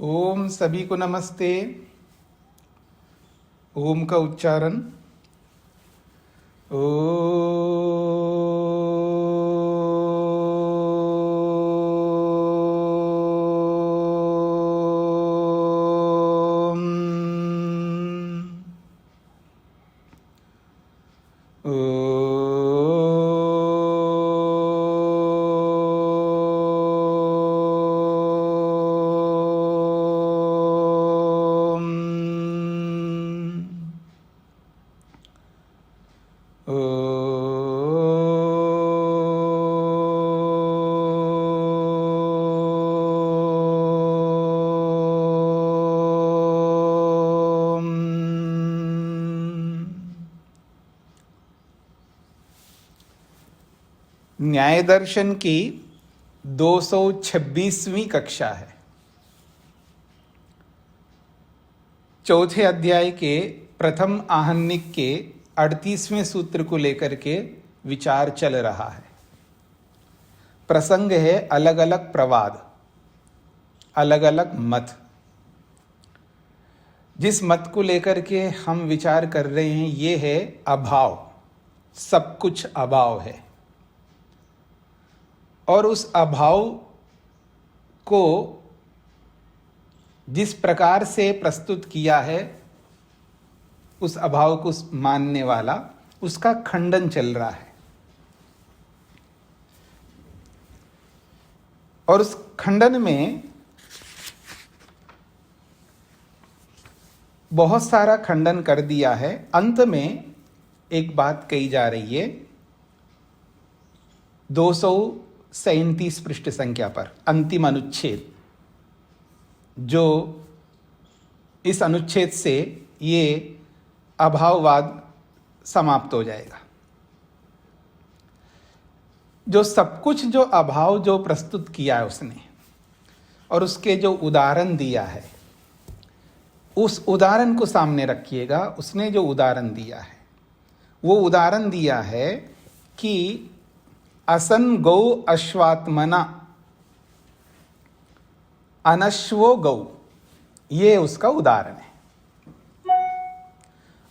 ओम सभी को नमस्ते। ओम का उच्चारण न्याय दर्शन की 226वीं कक्षा है। चौथे अध्याय के प्रथम आहनिक के 38वें सूत्र को लेकर के विचार चल रहा है। प्रसंग है अलग अलग प्रवाद, अलग अलग मत। जिस मत को लेकर के हम विचार कर रहे हैं ये है अभाव, सब कुछ अभाव है। और उस अभाव को जिस प्रकार से प्रस्तुत किया है, उस अभाव को मानने वाला, उसका खंडन चल रहा है। और उस खंडन में बहुत सारा खंडन कर दिया है। अंत में एक बात कही जा रही है 237 पृष्ठ संख्या पर, अंतिम अनुच्छेद, जो इस अनुच्छेद से ये अभाववाद समाप्त हो जाएगा। जो सब कुछ, जो अभाव जो प्रस्तुत किया है उसने, और उसके जो उदाहरण दिया है, उस उदाहरण को सामने रखिएगा। उसने जो उदाहरण दिया है, वो उदाहरण दिया है कि असन गौ अश्वात्मना अनश्वो गौ, ये उसका उदाहरण है।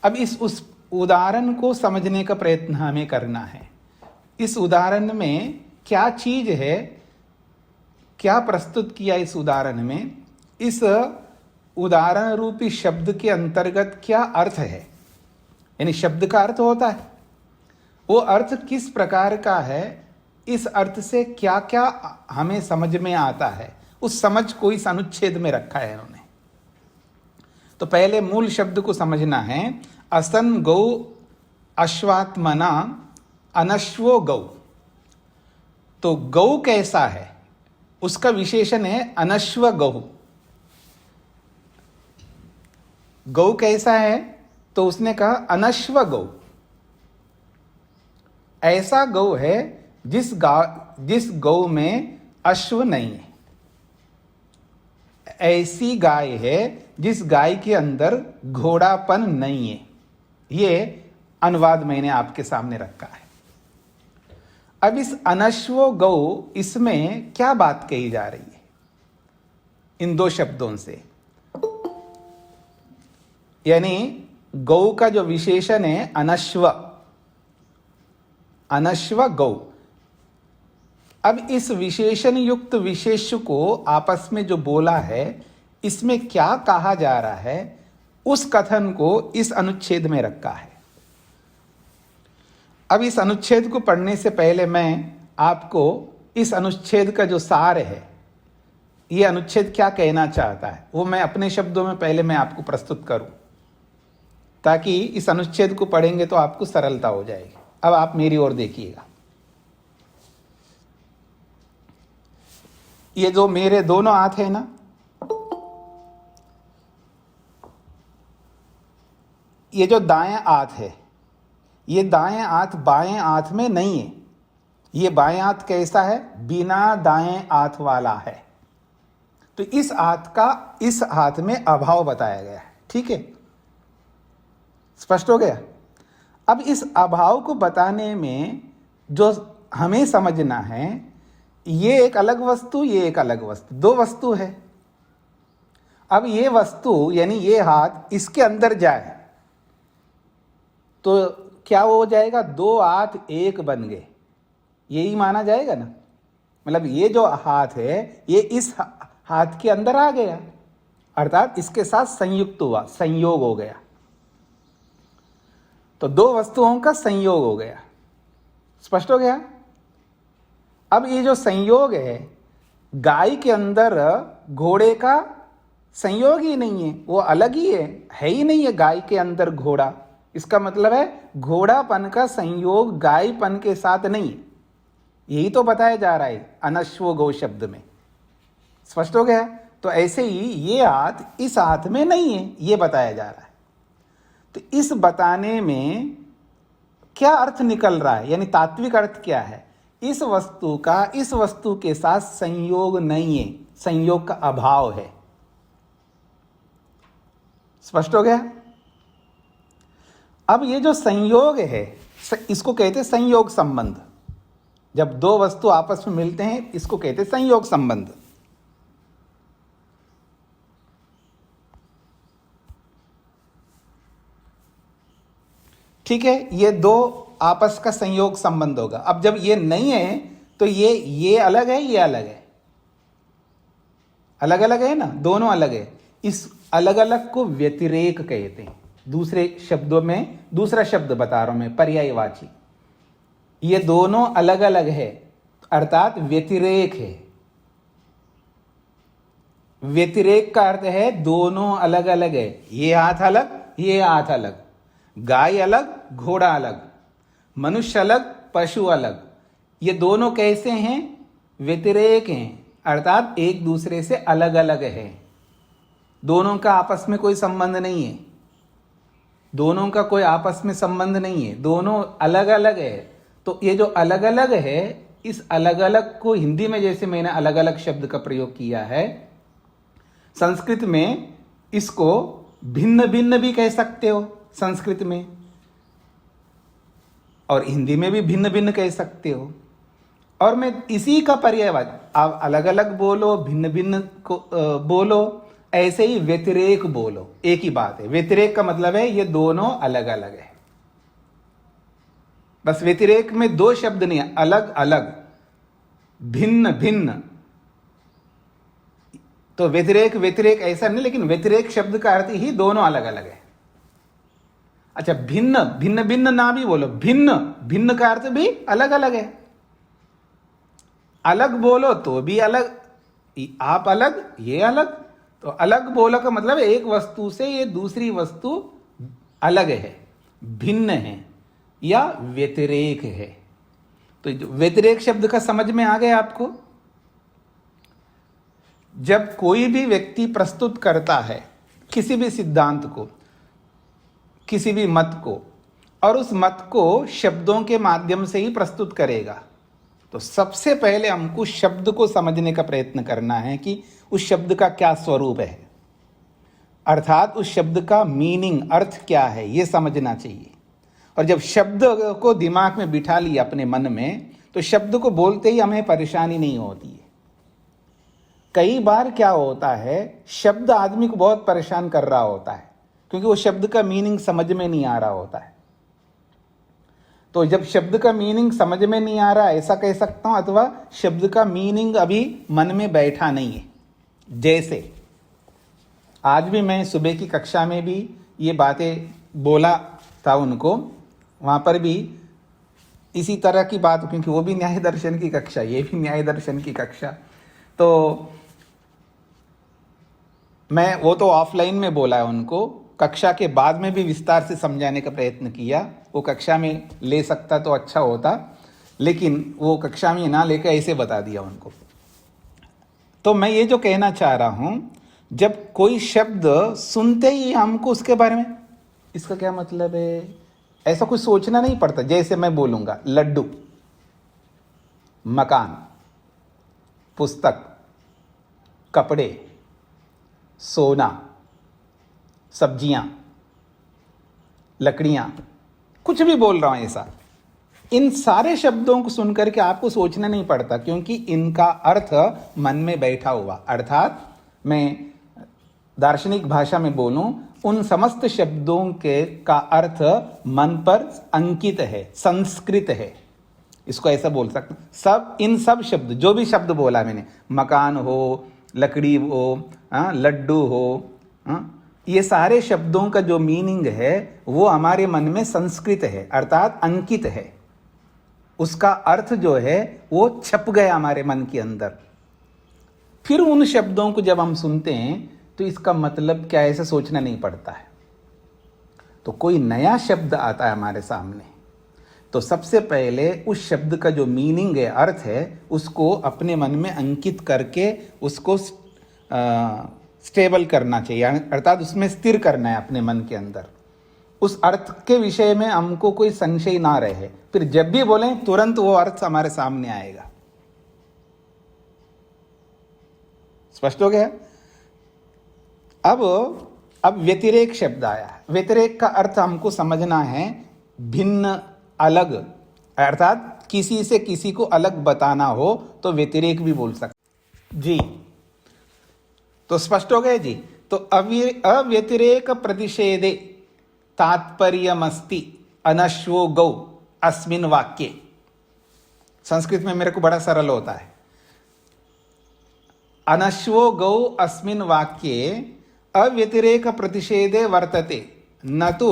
अब उस उदाहरण को समझने का प्रयत्न हमें करना है। इस उदाहरण में क्या चीज है, क्या प्रस्तुत किया इस उदाहरण में, इस उदाहरण रूपी शब्द के अंतर्गत क्या अर्थ है। यानी शब्द का अर्थ होता है, वो अर्थ किस प्रकार का है, इस अर्थ से क्या क्या हमें समझ में आता है, उस समझ को इस अनुच्छेद में रखा है इन्होंने। तो पहले मूल शब्द को समझना है। असन गौ अश्वात्मना अनश्वो गौ। तो गौ कैसा है, उसका विशेषण है अनश्व गौ। गौ कैसा है, तो उसने कहा अनश्व गौ। ऐसा गौ है जिस गौ में अश्व नहीं है। ऐसी गाय है जिस गाय के अंदर घोड़ापन नहीं है। ये अनुवाद मैंने आपके सामने रखा है। अब इस अनश्व गौ, इसमें क्या बात कही जा रही है इन दो शब्दों से। यानी गौ का जो विशेषण है अनश्व, अनश्व गौ। अब इस विशेषण युक्त विशेष्य को आपस में जो बोला है, इसमें क्या कहा जा रहा है, उस कथन को इस अनुच्छेद में रखा है। अब इस अनुच्छेद को पढ़ने से पहले मैं आपको इस अनुच्छेद का जो सार है, ये अनुच्छेद क्या कहना चाहता है, वो मैं अपने शब्दों में पहले मैं आपको प्रस्तुत करूं, ताकि इस अनुच्छेद को पढ़ेंगे तो आपको सरलता हो जाएगी। अब आप मेरी ओर देखिएगा। ये जो मेरे दोनों हाथ है ना, ये जो दाएं हाथ है, ये दाएं हाथ बाएं हाथ में नहीं है। ये बाएं हाथ कैसा है, बिना दाएं हाथ वाला है। तो इस हाथ का इस हाथ में अभाव बताया गया है। ठीक है, स्पष्ट हो गया। अब इस अभाव को बताने में जो हमें समझना है, ये एक अलग वस्तु, ये एक अलग वस्तु, दो वस्तु है। अब ये वस्तु यानी ये हाथ इसके अंदर जाए तो क्या हो जाएगा, दो हाथ एक बन गए, यही माना जाएगा ना। मतलब ये जो हाथ है ये इस हाथ के अंदर आ गया, अर्थात इसके साथ संयुक्त हुआ, संयोग हो गया। तो दो वस्तुओं का संयोग हो गया। स्पष्ट हो गया। अब ये जो संयोग है, गाय के अंदर घोड़े का संयोग ही नहीं है, वो अलग ही है ही नहीं है गाय के अंदर घोड़ा। इसका मतलब है घोड़ापन का संयोग गायपन के साथ नहीं है, यही तो बताया जा रहा है अनश्व गो शब्द में। स्पष्ट हो गया। तो ऐसे ही ये हाथ इस हाथ में नहीं है, ये बताया जा रहा है। तो इस बताने में क्या अर्थ निकल रहा है, यानी तात्विक अर्थ क्या है, इस वस्तु का इस वस्तु के साथ संयोग नहीं है, संयोग का अभाव है। स्पष्ट हो गया। अब ये जो संयोग है इसको कहते हैं संयोग संबंध। जब दो वस्तु आपस में मिलते हैं इसको कहते हैं संयोग संबंध। ठीक है, ये दो आपस का संयोग संबंध होगा। अब जब ये नहीं है तो ये अलग है, ये अलग है, अलग अलग है ना, दोनों अलग है। इस अलग अलग को व्यतिरेक कहते हैं। दूसरे शब्दों में दूसरा शब्द बता रहा हूं मैं, पर्यायवाची। ये दोनों अलग अलग है अर्थात व्यतिरेक है। व्यतिरेक का अर्थ है दोनों अलग अलग है, ये हाथ अलग, ये हाथ अलग, गाय अलग, घोड़ा अलग, मनुष्य अलग, पशु अलग। ये दोनों कैसे हैं, व्यतिरेक हैं, अर्थात एक दूसरे से अलग अलग है। दोनों का आपस में कोई संबंध नहीं है, दोनों का कोई आपस में संबंध नहीं है, दोनों अलग अलग है। तो ये जो अलग अलग है, इस अलग अलग को हिंदी में जैसे मैंने अलग अलग शब्द का प्रयोग किया है, संस्कृत में इसको भिन्न भिन्न भी कह सकते हो संस्कृत में, और हिंदी में भी भिन्न भिन्न कह सकते हो। और मैं इसी का पर्यायवाची, आप अलग अलग बोलो, भिन्न भिन्न को बोलो, ऐसे ही व्यतिरेक बोलो, एक ही बात है। व्यतिरेक का मतलब है ये दोनों अलग अलग है। बस व्यतिरेक में दो शब्द नहीं है, अलग अलग, भिन्न भिन्न। तो व्यतिरेक व्यतिरेक ऐसा नहीं, लेकिन व्यतिरेक शब्द का अर्थ ही दोनों अलग अलग है। अच्छा, भिन्न भिन्न भिन्न ना भी बोलो, भिन्न भिन्न का अर्थ भी अलग अलग है। अलग बोलो तो भी अलग, आप अलग, ये अलग। तो अलग बोलो का मतलब एक वस्तु से ये दूसरी वस्तु अलग है, भिन्न है या व्यतिरेक है। तो व्यतिरेक शब्द का समझ में आ गया आपको। जब कोई भी व्यक्ति प्रस्तुत करता है किसी भी सिद्धांत को, किसी भी मत को, और उस मत को शब्दों के माध्यम से ही प्रस्तुत करेगा, तो सबसे पहले हमको शब्द को समझने का प्रयत्न करना है कि उस शब्द का क्या स्वरूप है, अर्थात उस शब्द का मीनिंग, अर्थ क्या है, यह समझना चाहिए। और जब शब्द को दिमाग में बिठा लिया अपने मन में, तो शब्द को बोलते ही हमें परेशानी नहीं होती है। कई बार क्या होता है, शब्द आदमी को बहुत परेशान कर रहा होता है, क्योंकि वो शब्द का मीनिंग समझ में नहीं आ रहा होता है। तो जब शब्द का मीनिंग समझ में नहीं आ रहा, ऐसा कह सकता हूं, अथवा शब्द का मीनिंग अभी मन में बैठा नहीं है। जैसे आज भी मैं सुबह की कक्षा में भी ये बातें बोला था उनको, वहां पर भी इसी तरह की बात, क्योंकि वो भी न्याय दर्शन की कक्षा, ये भी न्याय दर्शन की कक्षा। तो मैं वो तो ऑफलाइन में बोला है उनको, कक्षा के बाद में भी विस्तार से समझाने का प्रयत्न किया। वो कक्षा में ले सकता तो अच्छा होता, लेकिन वो कक्षा में ना लेकर ऐसे बता दिया उनको। तो मैं ये जो कहना चाह रहा हूं, जब कोई शब्द सुनते ही हमको उसके बारे में इसका क्या मतलब है, ऐसा कुछ सोचना नहीं पड़ता। जैसे मैं बोलूंगा लड्डू, मकान, पुस्तक, कपड़े, सोना, सब्जियां, लकड़ियां, कुछ भी बोल रहा हूं ऐसा, इन सारे शब्दों को सुनकर के आपको सोचना नहीं पड़ता, क्योंकि इनका अर्थ मन में बैठा हुआ। अर्थात मैं दार्शनिक भाषा में बोलूं, उन समस्त शब्दों के का अर्थ मन पर अंकित है, संस्कृत है। इसको ऐसा बोल सकते सब, इन सब शब्द, जो भी शब्द बोला मैंने, मकान हो, लकड़ी हो, लड्डू हो, ये सारे शब्दों का जो मीनिंग है वो हमारे मन में संस्कृत है, अर्थात अंकित है। उसका अर्थ जो है वो छप गया हमारे मन के अंदर। फिर उन शब्दों को जब हम सुनते हैं तो इसका मतलब क्या है, ऐसे सोचना नहीं पड़ता है। तो कोई नया शब्द आता है हमारे सामने, तो सबसे पहले उस शब्द का जो मीनिंग है, अर्थ है, उसको अपने मन में अंकित करके उसको स्टेबल करना चाहिए, अर्थात उसमें स्थिर करना है अपने मन के अंदर। उस अर्थ के विषय में हमको कोई संशय ना रहे, फिर जब भी बोलें तुरंत वो अर्थ हमारे सामने आएगा। स्पष्ट हो गया? अब व्यतिरेक शब्द आया है। व्यतिरेक का अर्थ हमको समझना है भिन्न, अलग, अर्थात किसी से किसी को अलग बताना हो तो व्यतिरेक भी बोल सकते जी। तो स्पष्ट हो गए जी। तो अव्यतिरेक प्रतिषेधे तात्पर्यमस्ति अनश्वो गौ अस्मिन् वाक्ये। संस्कृत में मेरे को बड़ा सरल होता है। अनश्वो गौ अस्मिन् वाक्ये अव्यतिरेक प्रतिषेधे वर्तते न तो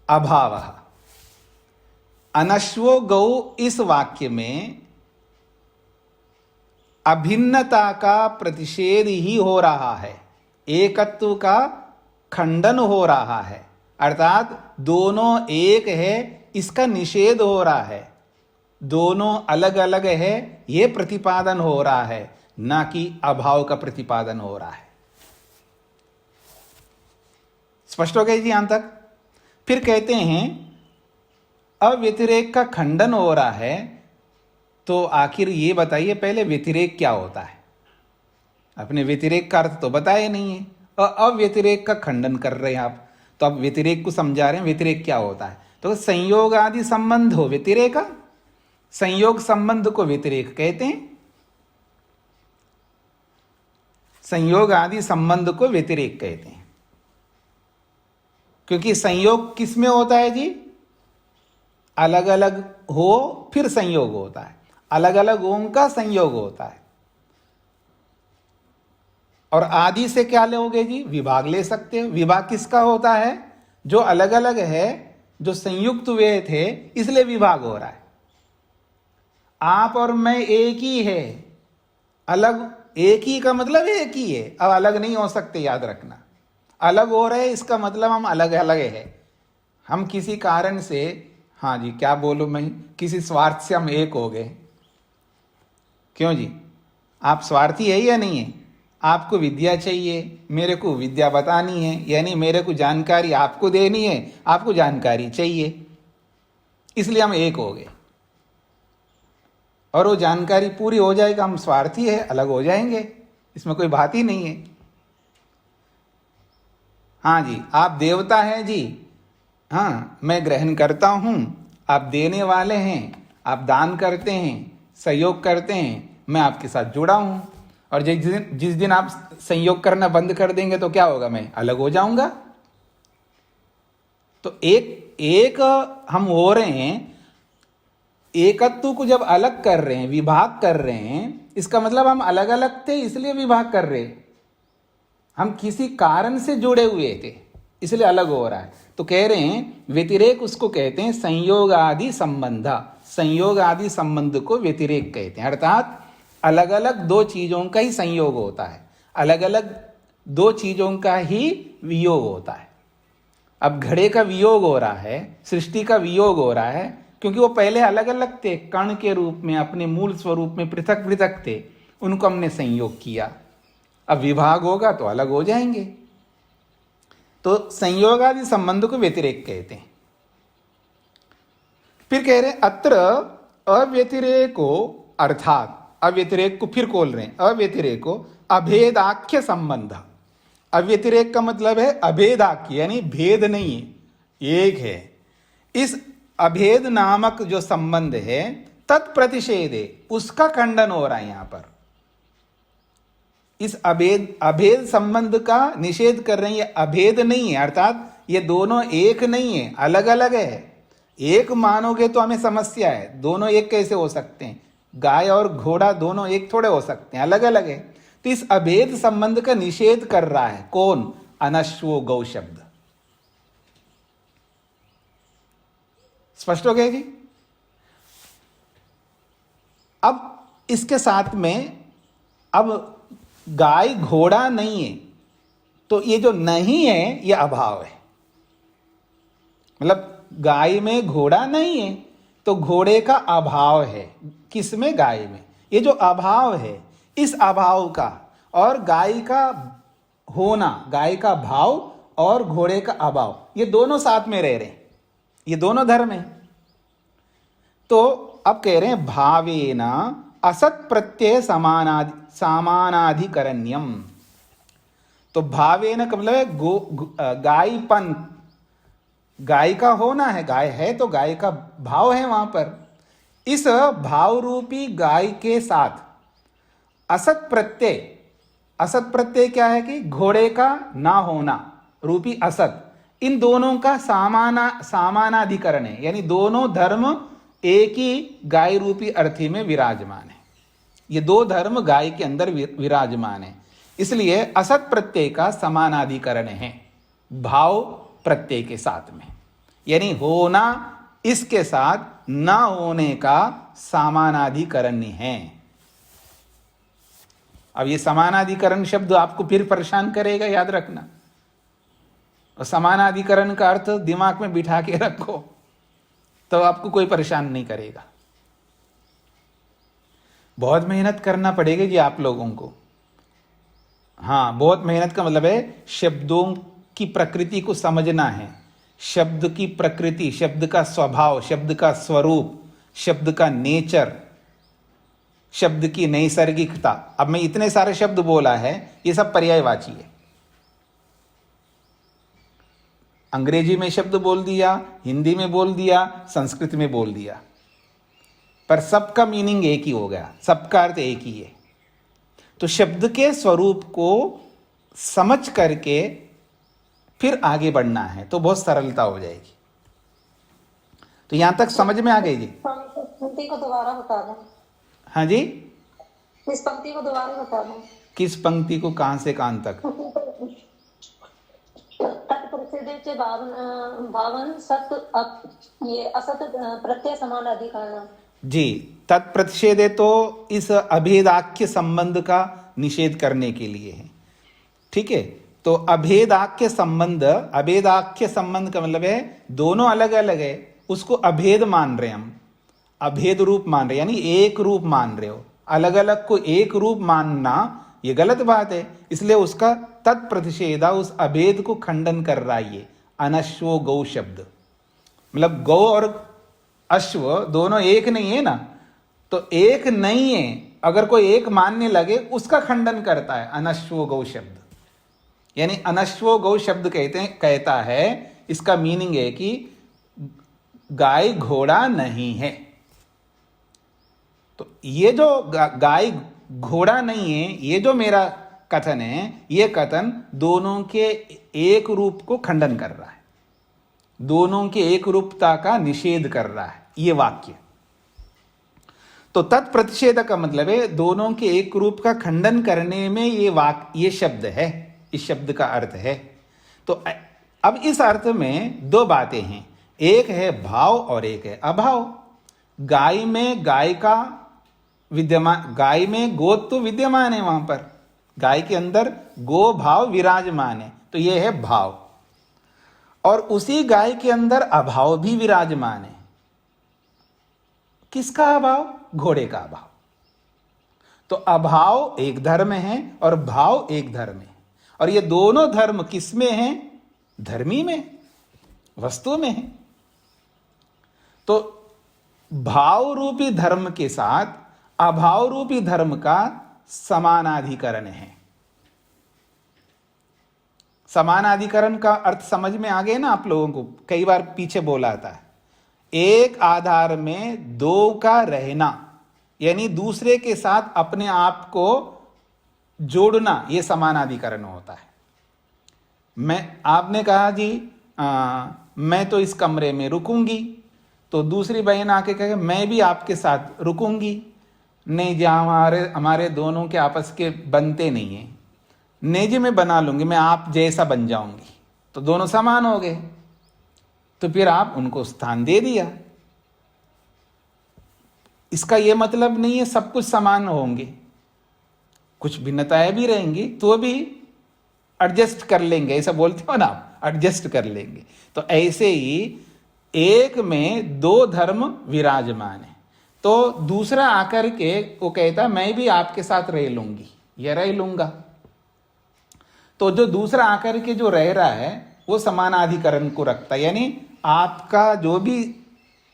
अभावः। अनश्वो गौ इस वाक्य में अभिन्नता का प्रतिषेध ही हो रहा है, एकत्व का खंडन हो रहा है, अर्थात दोनों एक है इसका निषेध हो रहा है, दोनों अलग अलग है ये प्रतिपादन हो रहा है, ना कि अभाव का प्रतिपादन हो रहा है। स्पष्ट हो गया जी यहां तक? फिर कहते हैं अव्यतिरेक का खंडन हो रहा है, तो आखिर ये बताइए पहले व्यतिरेक क्या होता है? अपने व्यतिरेक का अर्थ तो बताया नहीं है, और अव्यतिरेक का खंडन कर रहे हैं आप। तो अब व्यतिरेक को समझा रहे हैं, व्यतिरेक क्या होता है। तो संयोग आदि संबंध हो व्यतिरेक, संयोग संबंध को व्यतिरेक कहते हैं। संयोग आदि संबंध को व्यतिरेक कहते हैं, क्योंकि संयोग किस में होता है जी? अलग अलग हो फिर संयोग होता है, अलग अलग ओम का संयोग होता है। और आदि से क्या लोगे जी? विभाग ले सकते हो। विभाग किसका होता है? जो अलग अलग है, जो संयुक्त हुए थे, इसलिए विभाग हो रहा है। आप और मैं एक ही है, अलग, एक ही का मतलब एक ही है, अब अलग नहीं हो सकते, याद रखना। अलग हो रहे इसका मतलब हम अलग अलग है। हम किसी कारण से, हाँ जी क्या बोलूं मैं, किसी स्वार्थ से हम एक हो गए। क्यों जी? आप स्वार्थी है या नहीं है? आपको विद्या चाहिए, मेरे को विद्या बतानी है, यानी मेरे को जानकारी आपको देनी है, आपको जानकारी चाहिए, इसलिए हम एक हो गए। और वो जानकारी पूरी हो जाएगा, हम स्वार्थी है, अलग हो जाएंगे, इसमें कोई बात ही नहीं है। हाँ जी, आप देवता हैं जी, हाँ मैं ग्रहण करता हूँ, आप देने वाले हैं, आप दान करते हैं, सहयोग करते हैं, मैं आपके साथ जुड़ा हूँ। और जिस दिन आप संयोग करना बंद कर देंगे तो क्या होगा? मैं अलग हो जाऊंगा। तो एक हम हो रहे हैं, एकत्व को जब अलग कर रहे हैं, विभाग कर रहे हैं, इसका मतलब हम अलग अलग थे इसलिए विभाग कर रहे हैं। हम किसी कारण से जुड़े हुए थे इसलिए अलग हो रहा है। तो कह रहे हैं व्यतिरेक उसको कहते हैं संयोग आदि संबंध। संयोग आदि संबंध को व्यतिरेक कहते हैं, अर्थात अलग अलग दो चीजों का ही संयोग होता है, अलग अलग दो चीजों का ही वियोग होता है। अब घड़े का वियोग हो रहा है, सृष्टि का वियोग हो रहा है, क्योंकि वो पहले अलग अलग थे, कण के रूप में, अपने मूल स्वरूप में पृथक पृथक थे, उनको हमने संयोग किया। अब विभाग होगा तो अलग हो जाएंगे। तो संयोग आदि संबंध को व्यतिरेक कहते हैं। फिर कह रहे हैं अत्र अव्यतिरेको, अर्थात अव्यतिरेक को फिर खोल रहे हैं, अव्यतिरेको अभेदाख्य संबंध। अव्यतिरेक का मतलब है अभेदाख्य, यानी भेद नहीं है, एक है। इस अभेद नामक जो संबंध है तत्प्रतिषेधे, उसका खंडन हो रहा है यहां पर। इस अभेद अभेद संबंध का निषेध कर रहे हैं। ये अभेद नहीं है, अर्थात ये दोनों एक नहीं है, अलग अलग है। एक मानोगे तो हमें समस्या है, दोनों एक कैसे हो सकते हैं? गाय और घोड़ा दोनों एक थोड़े हो सकते हैं, अलग अलग है। तो इस अभेद संबंध का निषेध कर रहा है कौन? अनश्वो गौ शब्द। स्पष्ट हो गया जी? अब इसके साथ में, अब गाय घोड़ा नहीं है, तो ये जो नहीं है ये अभाव है। मतलब गाय में घोड़ा नहीं है तो घोड़े का अभाव है। किसमें? गाय में। ये जो अभाव है, इस अभाव का और गाय का होना, गाय का भाव और घोड़े का अभाव, ये दोनों साथ में रह रहे हैं, ये दोनों धर्म है। तो अब कह रहे हैं भावेना असत प्रत्यय समानाधिकरण्यम। तो भावेना का मतलब है गायपन, गाय का होना है, गाय है तो गाय का भाव है वहां पर। इस भाव रूपी गाय के साथ असत प्रत्यय, असत प्रत्यय क्या है कि घोड़े का ना होना रूपी असत, इन दोनों का समानाधिकरण है, यानी दोनों धर्म एक ही गाय रूपी अर्थी में विराजमान है। ये दो धर्म गाय के अंदर विराजमान है, इसलिए असत प्रत्यय का समानाधिकरण है भाव प्रत्यय के साथ में, यानी होना इसके साथ ना होने का समानाधिकरण है। अब ये समानाधिकरण शब्द आपको फिर परेशान करेगा, याद रखना। और समानाधिकरण का अर्थ दिमाग में बिठा के रखो, तो आपको कोई परेशान नहीं करेगा। बहुत मेहनत करना पड़ेगी जी आप लोगों को। हाँ, बहुत मेहनत का मतलब है शब्दों की प्रकृति को समझना है, शब्द की प्रकृति, शब्द का स्वभाव, शब्द का स्वरूप, शब्द का नेचर, शब्द की नैसर्गिकता। अब मैं इतने सारे शब्द बोला है, ये सब पर्यायवाची है। अंग्रेजी में शब्द बोल दिया, हिंदी में बोल दिया, संस्कृत में बोल दिया, पर सबका मीनिंग एक ही हो गया, सबका अर्थ एक ही है। तो शब्द के स्वरूप को समझ करके फिर आगे बढ़ना है, तो बहुत सरलता हो जाएगी। तो यहां तक समझ में आ गई जी? पंक्ति को दोबारा बता दें। हाँ जी, इस पंक्ति को दोबारा बता दें। किस पंक्ति को? कहां से कहां तक? तत्प्रतिषेधे भावन सत ये असत प्रत्यय समान अधिकरण। जी, तत्प्रतिषेधे तो इस अभेदाख्य संबंध का निषेध करने के लिए है, ठीक है। तो अभेदाख्य संबंध, अभेदाख्य संबंध का मतलब है दोनों अलग अलग है, उसको अभेद मान रहे हैं हम, अभेद रूप मान रहे हैं, यानी एक रूप मान रहे हो। अलग अलग को एक रूप मानना ये गलत बात है, इसलिए उसका तत्प्रतिषेधा, उस अभेद को खंडन कर रहा है ये अनश्वो गौ शब्द। मतलब गौ और अश्व दोनों एक नहीं है ना, तो एक नहीं है, अगर कोई एक मानने लगे उसका खंडन करता है अनश्वो गौ शब्द। यानी अनश्वो गौ शब्द कहता है, इसका मीनिंग है कि गाय घोड़ा नहीं है। तो ये जो गाय घोड़ा नहीं है, ये जो मेरा कथन है, ये कथन दोनों के एक रूप को खंडन कर रहा है, दोनों के एक रूपता का निषेध कर रहा है ये वाक्य। तो तत्प्रतिषेध का मतलब है दोनों के एक रूप का खंडन करने में ये शब्द है, इस शब्द का अर्थ है। तो अब इस अर्थ में दो बातें हैं, एक है भाव और एक है अभाव। गाय में गाय का विद्यमान, गाय में गोत्व विद्यमान है, वहां पर गाय के अंदर गो भाव विराजमान है, तो यह है भाव। और उसी गाय के अंदर अभाव भी विराजमान है। किसका अभाव? घोड़े का अभाव। तो अभाव एक धर्म है और भाव एक धर्म है, और ये दोनों धर्म किसमें हैं? धर्मी में, वस्तु में है। तो भाव रूपी धर्म के साथ अभाव रूपी धर्म का समानाधिकरण है। समानाधिकरण का अर्थ समझ में आ गया ना आप लोगों को? कई बार पीछे बोला था, एक आधार में दो का रहना, यानी दूसरे के साथ अपने आप को जोड़ना, ये समानाधिकरण होता है। आपने कहा जी मैं तो इस कमरे में रुकूंगी, तो दूसरी बहन आके कहे मैं भी आपके साथ रुकूंगी। नहीं जी, हमारे दोनों के आपस के बनते नहीं है। नहीं जी मैं बना लूंगी, मैं आप जैसा बन जाऊंगी, तो दोनों समान हो गए। तो फिर आप उनको स्थान दे दिया। इसका यह मतलब नहीं है सब कुछ समान होंगे, कुछ भिन्नताएं भी रहेंगी, तो भी एडजस्ट कर लेंगे, ऐसा बोलते हो ना आप, एडजस्ट कर लेंगे। तो ऐसे ही एक में दो धर्म विराजमान है, तो दूसरा आकर के वो कहता मैं भी आपके साथ रह लूंगी या रह लूंगा। तो जो दूसरा आकर के जो रह रहा है वो समानाधिकरण को रखता है, यानी आपका जो भी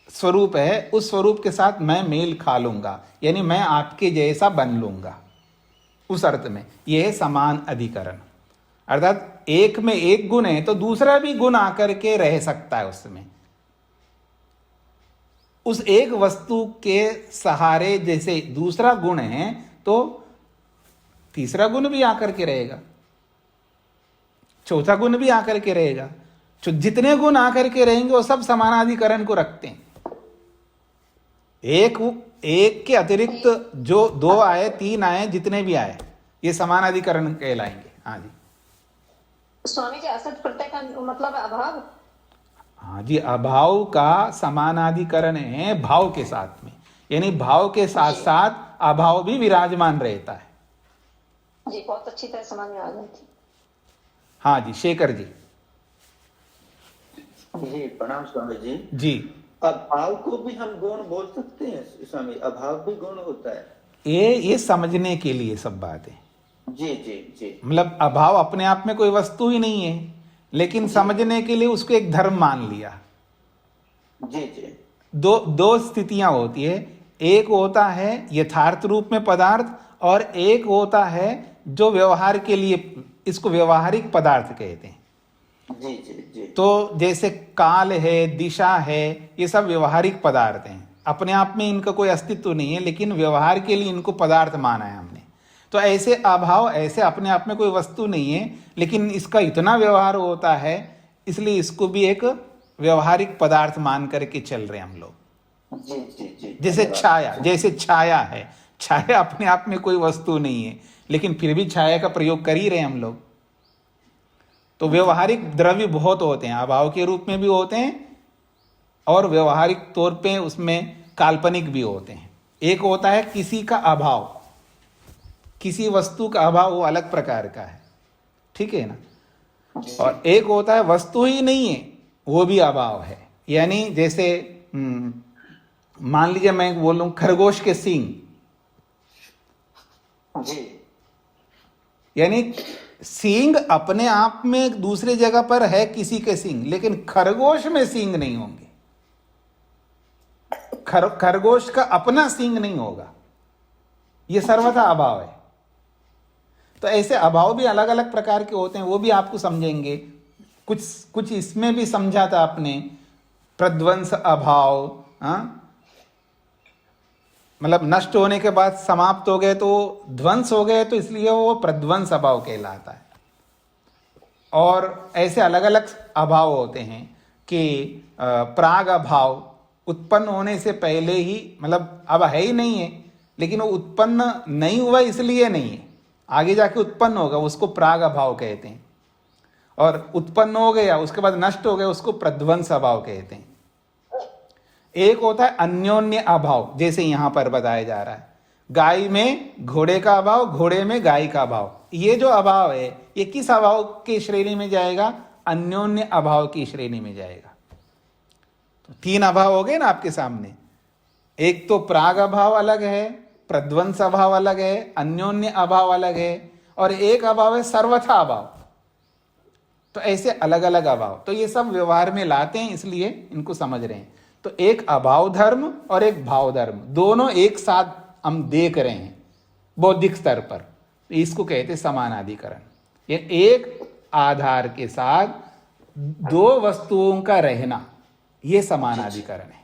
स्वरूप है उस स्वरूप के साथ मैं मेल खा लूंगा, यानी मैं आपके जैसा बन लूंगा। उस अर्थ में यह है समान अधिकरण। अर्थात एक में एक गुण है तो दूसरा भी गुण आकर के रह सकता है उसमें। उस एक वस्तु के सहारे जैसे दूसरा गुण है तो तीसरा गुण भी आकर के रहेगा, चौथा गुण भी आकर के रहेगा। तो जितने गुण आकर के रहेंगे वो सब समानाधिकरण को रखते हैं। एक के अतिरिक्त जो दो आए, तीन आए, जितने भी आए, ये समानाधिकरण कहलाएंगे। हाँ जी स्वामी जी, असत प्रत्यय का मतलब अभाव? हाँ जी, अभाव का समानाधिकरण है भाव के साथ में, यानी भाव के साथ साथ अभाव भी विराजमान रहता है। जी बहुत अच्छी तरह समझ में आ गई थी। हाँ जी शेखर जी। जी प्रणाम स्वामी जी। जी अभाव को भी हम गुण बोल सकते हैं स्वामी? अभाव भी गुण होता है? ये समझने के लिए सब बात है। जी जी जी। मतलब अभाव अपने आप में कोई वस्तु ही नहीं है, लेकिन समझने के लिए उसको एक धर्म मान लिया। जी जी। दो स्थितियां होती है, एक होता है यथार्थ रूप में पदार्थ, और एक होता है जो व्यवहार के लिए, इसको व्यवहारिक पदार्थ कहते हैं। जी जी जी। तो जैसे काल है, दिशा है, ये सब व्यवहारिक पदार्थ हैं। अपने आप में इनका कोई अस्तित्व नहीं है, लेकिन व्यवहार के लिए इनको पदार्थ माना है हमने। तो ऐसे अभाव ऐसे अपने आप में कोई वस्तु नहीं है, लेकिन इसका इतना व्यवहार होता है, इसलिए इसको भी एक व्यवहारिक पदार्थ मान करके चल रहे हैं हम लोग। जी जी जी। जैसे छाया है, छाया अपने आप में कोई वस्तु नहीं है, लेकिन फिर भी छाया का प्रयोग कर ही रहे हैं हम लोग। तो व्यवहारिक द्रव्य बहुत होते हैं, अभाव के रूप में भी होते हैं और व्यवहारिक तौर पे उसमें काल्पनिक भी होते हैं। एक होता है किसी का अभाव, किसी वस्तु का अभाव, वो अलग प्रकार का है, ठीक है ना। और एक होता है वस्तु ही नहीं है, वो भी अभाव है। यानी जैसे मान लीजिए मैं बोलूं खरगोश के सींग, जी, यानी सींग अपने आप में एक दूसरे जगह पर है किसी के सींग, लेकिन खरगोश में सींग नहीं होंगे। खरगोश का अपना सींग नहीं होगा, यह सर्वथा अभाव है। तो ऐसे अभाव भी अलग अलग प्रकार के होते हैं, वो भी आपको समझेंगे। कुछ इसमें भी समझा था आपने, प्रध्वंस अभाव, मतलब नष्ट होने के बाद समाप्त हो गए तो ध्वंस हो गए, तो इसलिए वो प्रध्वंस अभाव कहलाता है। और ऐसे अलग अलग अभाव होते हैं कि प्राग अभाव, उत्पन्न होने से पहले ही, मतलब अब है ही नहीं है, लेकिन वो उत्पन्न नहीं हुआ इसलिए नहीं है, आगे जाके उत्पन्न होगा, उसको प्राग अभाव कहते हैं। और उत्पन्न हो गया उसके बाद नष्ट हो गया, उसको प्रध्वंस अभाव कहते हैं। एक होता है अन्योन्य अभाव, जैसे यहां पर बताया जा रहा है, गाय में घोड़े का अभाव, घोड़े में गाय का अभाव। ये जो अभाव है ये किस अभाव की श्रेणी में जाएगा? अन्योन्य अभाव की श्रेणी में जाएगा। तो तीन अभाव हो गए ना आपके सामने। एक तो प्राग अभाव अलग है, प्रध्वंस अभाव अलग है, अन्योन्य अभाव अलग है, और एक अभाव है सर्वथा अभाव। तो ऐसे अलग अलग अभाव, तो ये सब व्यवहार में लाते हैं, इसलिए इनको समझ रहे हैं। तो एक अभाव धर्म और एक भाव धर्म, दोनों एक साथ हम देख रहे हैं बौद्धिक स्तर पर, इसको कहते समानाधिकरण। ये एक आधार के साथ दो वस्तुओं का रहना, ये समानाधिकरण है।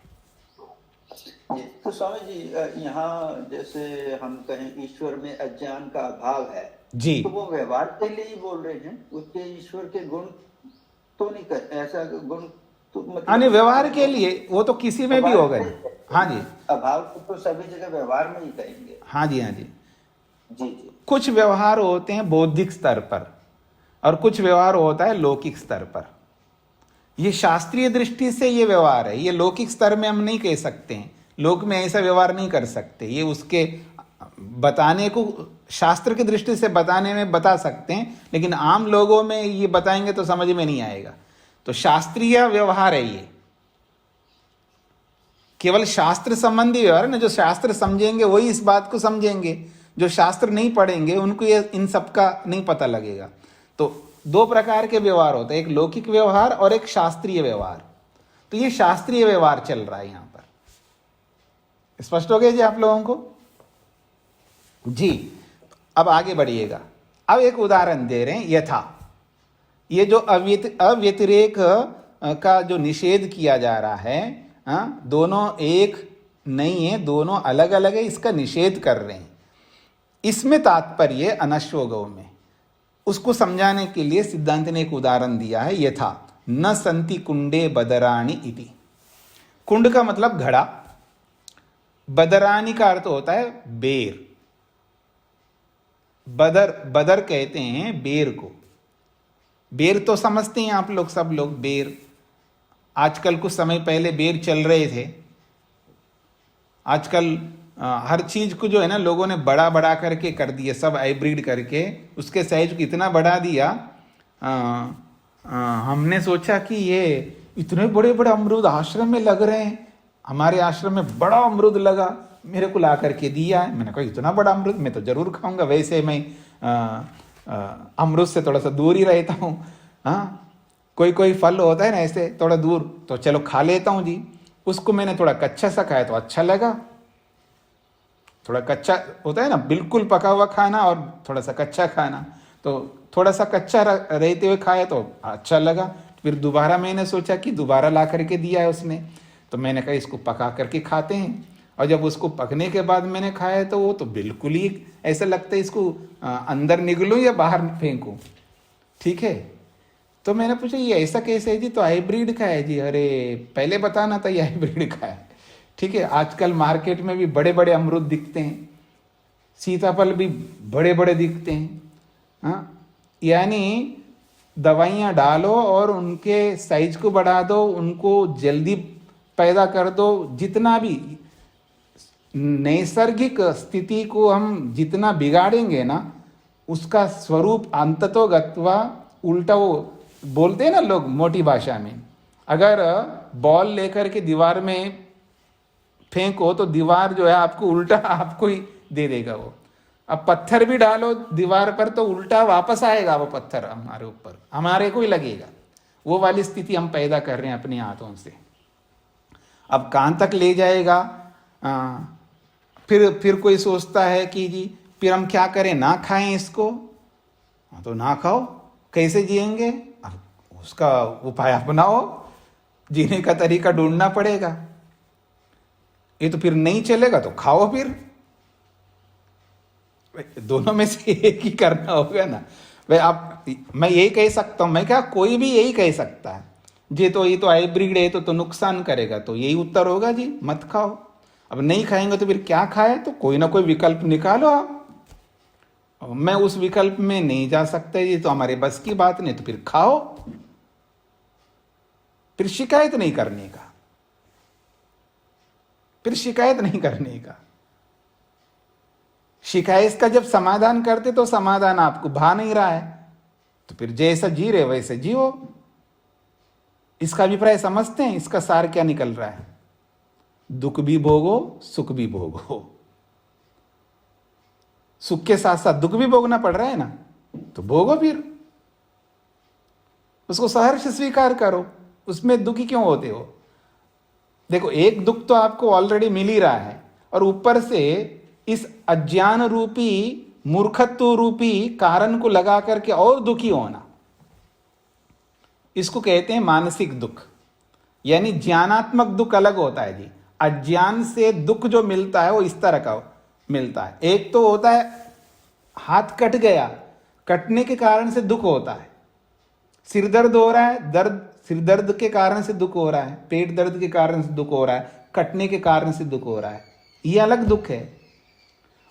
तो स्वामी जी यहाँ जैसे हम कहें ईश्वर में अज्ञान का अभाव है, जी। तो वो व्यवहार के लिए ही बोल रहे हैं, उसके ईश्वर के गुण तो नहीं कर, ऐसा गुण तो हाँ नहीं, मतलब व्यवहार के लिए वो तो किसी में भी होगा ना। हाँ जी, अभाव को तो सभी जगह व्यवहार में ही कहेंगे। हाँ जी, हाँ जी। जी जी। कुछ व्यवहार होते हैं बौद्धिक स्तर पर और कुछ व्यवहार होता है लौकिक स्तर पर। ये शास्त्रीय दृष्टि से ये व्यवहार है, ये लौकिक स्तर में हम नहीं कह सकते हैं, लोक में ऐसा व्यवहार नहीं कर सकते। ये उसके बताने को शास्त्र की दृष्टि से बताने में बता सकते हैं, लेकिन आम लोगों में ये बताएंगे तो समझ में नहीं आएगा। तो शास्त्रीय व्यवहार है ये, केवल शास्त्र संबंधी व्यवहार है ना। जो शास्त्र समझेंगे वही इस बात को समझेंगे, जो शास्त्र नहीं पढ़ेंगे उनको ये इन सब का नहीं पता लगेगा। तो दो प्रकार के व्यवहार होते हैं, एक लौकिक व्यवहार और एक शास्त्रीय व्यवहार। तो ये शास्त्रीय व्यवहार चल रहा है यहां पर। स्पष्ट हो गया जी आप लोगों को? जी। अब आगे बढ़िएगा। अब एक उदाहरण दे रहे हैं, यथा। ये जो अव्यतिरेक का जो निषेध किया जा रहा है, दोनों एक नहीं है, दोनों अलग अलग है, इसका निषेध कर रहे हैं। इसमें तात्पर्य अनश्वगौ में, उसको समझाने के लिए सिद्धांत ने एक उदाहरण दिया है, यथा न संति कुंडे बदराणी इति। कुंड का मतलब घड़ा, बदरानी का अर्थ होता है बेर। बदर कहते हैं बेर को। बेर तो समझते हैं आप लोग, सब लोग बेर। आजकल कुछ समय पहले बेर चल रहे थे। आजकल हर चीज को जो है ना लोगों ने बड़ा बड़ा करके कर दिया, सब हाइब्रिड करके उसके साइज को इतना बढ़ा दिया। हमने सोचा कि ये इतने बड़े बड़े अमरूद आश्रम में लग रहे हैं। हमारे आश्रम में बड़ा अमरूद लगा, मेरे को ला करके दिया है। मैंने कहा इतना बड़ा अमरूद मैं तो जरूर खाऊंगा, वैसे मैं अमरूद से थोड़ा सा दूर ही रहता हूँ। हाँ, कोई फल होता है ना ऐसे थोड़ा दूर, तो चलो खा लेता हूँ जी। उसको मैंने थोड़ा कच्चा सा खाया तो अच्छा लगा। थोड़ा कच्चा होता है ना, बिल्कुल पका हुआ खाना और थोड़ा सा कच्चा खाना। तो थोड़ा सा कच्चा रहते हुए खाया तो अच्छा लगा। फिर दोबारा मैंने सोचा कि दोबारा ला करके दिया है उसने, तो मैंने कहा इसको पका करके खाते हैं। और जब उसको पकने के बाद मैंने खाया तो वो तो बिल्कुल ही ऐसा लगता है इसको अंदर निगलूं या बाहर फेंकूं। ठीक है, तो मैंने पूछा ये ऐसा कैसे है जी? तो हाइब्रिड का है जी। अरे पहले बताना था ये हाइब्रिड का है। ठीक है, आजकल मार्केट में भी बड़े बड़े अमरूद दिखते हैं, सीताफल भी बड़े बड़े दिखते हैं। हाँ, यानी दवाइयाँ डालो और उनके साइज को बढ़ा दो, उनको जल्दी पैदा कर दो। जितना भी नैसर्गिक स्थिति को हम जितना बिगाड़ेंगे ना, उसका स्वरूप अंततोगत्वा उल्टा, वो बोलते हैं ना लोग मोटी भाषा में, अगर बॉल लेकर के दीवार में फेंको तो दीवार जो है आपको उल्टा आपको ही दे देगा वो। अब पत्थर भी डालो दीवार पर तो उल्टा वापस आएगा वो पत्थर हमारे ऊपर, हमारे को ही लगेगा। वो वाली स्थिति हम पैदा कर रहे हैं अपने हाथों से। अब कहाँ तक ले जाएगा? फिर कोई सोचता है कि जी फिर हम क्या करें, ना खाएं इसको? तो ना खाओ, कैसे जिएंगे? अब उसका उपाय अपनाओ, जीने का तरीका ढूंढना पड़ेगा। ये तो फिर नहीं चलेगा तो खाओ फिर। दोनों में से एक ही करना होगा ना भाई। आप, मैं यही कह सकता हूं, मैं क्या, कोई भी यही कह सकता है ये तो हाइब्रिड है तो नुकसान करेगा, तो यही उत्तर होगा जी, मत खाओ। अब नहीं खाएंगे तो फिर क्या खाए? तो कोई ना कोई विकल्प निकालो आप। मैं उस विकल्प में नहीं जा सकता, ये तो हमारे बस की बात नहीं, तो फिर खाओ। फिर शिकायत नहीं करने का, फिर शिकायत नहीं करने का। शिकायत का जब समाधान करते तो समाधान आपको भा नहीं रहा है, तो फिर जैसा जी रहे वैसे जियो। इसका अभिप्राय समझते हैं? इसका सार क्या निकल रहा है? दुख भी भोगो, सुख भी भोगो। सुख के साथ साथ दुख भी भोगना पड़ रहा है ना, तो भोगो फिर। उसको सहर्ष स्वीकार करो, उसमें दुखी क्यों होते हो? देखो, एक दुख तो आपको ऑलरेडी मिल ही रहा है, और ऊपर से इस अज्ञान रूपी, मूर्खत्व रूपी कारण को लगा करके और दुखी होना, इसको कहते हैं मानसिक दुख। यानी ज्ञानात्मक दुख अलग होता है जी। अज्ञान से दुख जो मिलता है वो इस तरह का मिलता है। एक तो होता है हाथ कट गया कटने के कारण से दुख होता है। सिर दर्द हो रहा है, सिर दर्द के कारण से दुख हो रहा है, पेट दर्द के कारण से दुख हो रहा है, कटने के कारण से दुख हो रहा है, ये अलग दुख है।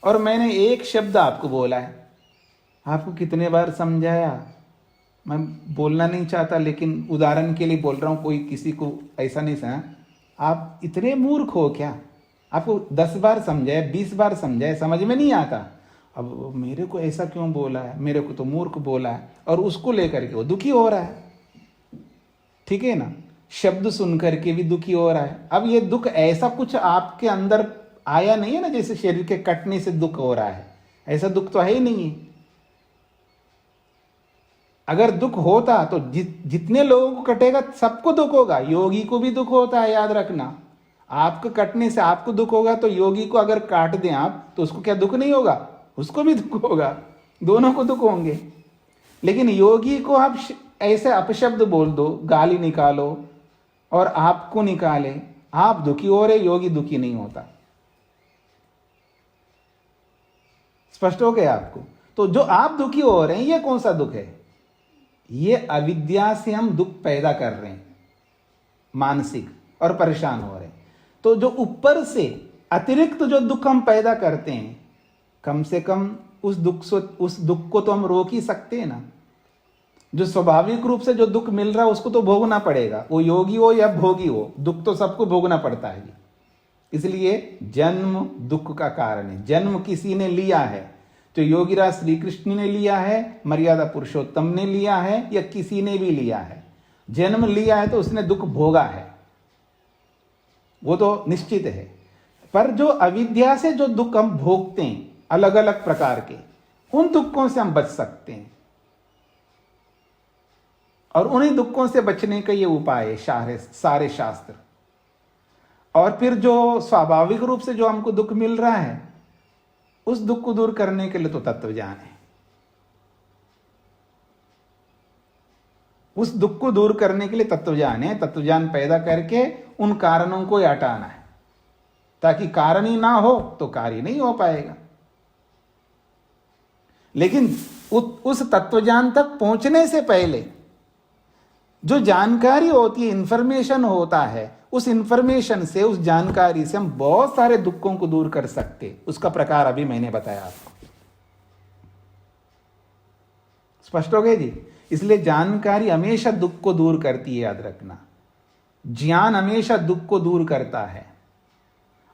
और मैंने एक शब्द आपको बोला है, आपको कितने बार समझाया, मैं बोलना नहीं चाहता लेकिन उदाहरण के लिए बोल रहा हूँ, कोई किसी को ऐसा नहीं समझा, आप इतने मूर्ख हो क्या? आपको 10 बार समझाए, 20 बार समझाए, समझ में नहीं आता। अब मेरे को ऐसा क्यों बोला है, मेरे को तो मूर्ख बोला है, और उसको लेकर के वो दुखी हो रहा है। ठीक है ना, शब्द सुन करके भी दुखी हो रहा है। अब ये दुख ऐसा कुछ आपके अंदर आया नहीं है ना, जैसे शरीर के कटने से दुख हो रहा है, ऐसा दुख तो है ही नहीं है। अगर दुख होता तो जितने लोगों को कटेगा सबको दुख होगा, योगी को भी दुख होता है, याद रखना। आपको कटने से आपको दुख होगा तो योगी को अगर काट दें आप तो उसको क्या दुख नहीं होगा? उसको भी दुख होगा, दोनों को दुख होंगे। लेकिन योगी को आप ऐसे अपशब्द बोल दो, गाली निकालो और आपको निकाले, आप दुखी हो रहे, योगी दुखी नहीं होता। स्पष्ट हो गया आपको? तो जो आप दुखी हो रहे हैं ये कौन सा दुख है? ये अविद्या से हम दुख पैदा कर रहे हैं मानसिक, और परेशान हो रहे हैं। तो जो ऊपर से अतिरिक्त जो दुख हम पैदा करते हैं, कम से कम उस दुख को तो हम रोक ही सकते हैं ना। जो स्वाभाविक रूप से जो दुख मिल रहा है उसको तो भोगना पड़ेगा, वो योगी हो या भोगी हो, दुख तो सबको भोगना पड़ता है। इसलिए जन्म दुख का कारण है। जन्म किसी ने लिया है, तो योगीराज श्री कृष्ण ने लिया है, मर्यादा पुरुषोत्तम ने लिया है, या किसी ने भी लिया है। जन्म लिया है तो उसने दुख भोगा है, वो तो निश्चित है। पर जो अविद्या से जो दुख हम भोगते हैं अलग अलग प्रकार के, उन दुखों से हम बच सकते हैं। और उन्हीं दुखों से बचने का ये उपाय है सारे शास्त्र। और फिर जो स्वाभाविक रूप से जो हमको दुख मिल रहा है, उस दुख को दूर करने के लिए तो तत्वज्ञान है। उस दुख को दूर करने के लिए तत्वज्ञान है। तत्वज्ञान पैदा करके उन कारणों को हटाना है, ताकि कारण ही ना हो तो कार्य नहीं हो पाएगा। लेकिन उस तत्वज्ञान तक पहुंचने से पहले जो जानकारी होती है, इंफॉर्मेशन होता है, उस इंफॉर्मेशन से, उस जानकारी से हम बहुत सारे दुखों को दूर कर सकते। उसका प्रकार अभी मैंने बताया आपको। स्पष्ट हो गए जी? इसलिए जानकारी हमेशा दुख को दूर करती है, याद रखना। ज्ञान हमेशा दुख को दूर करता है।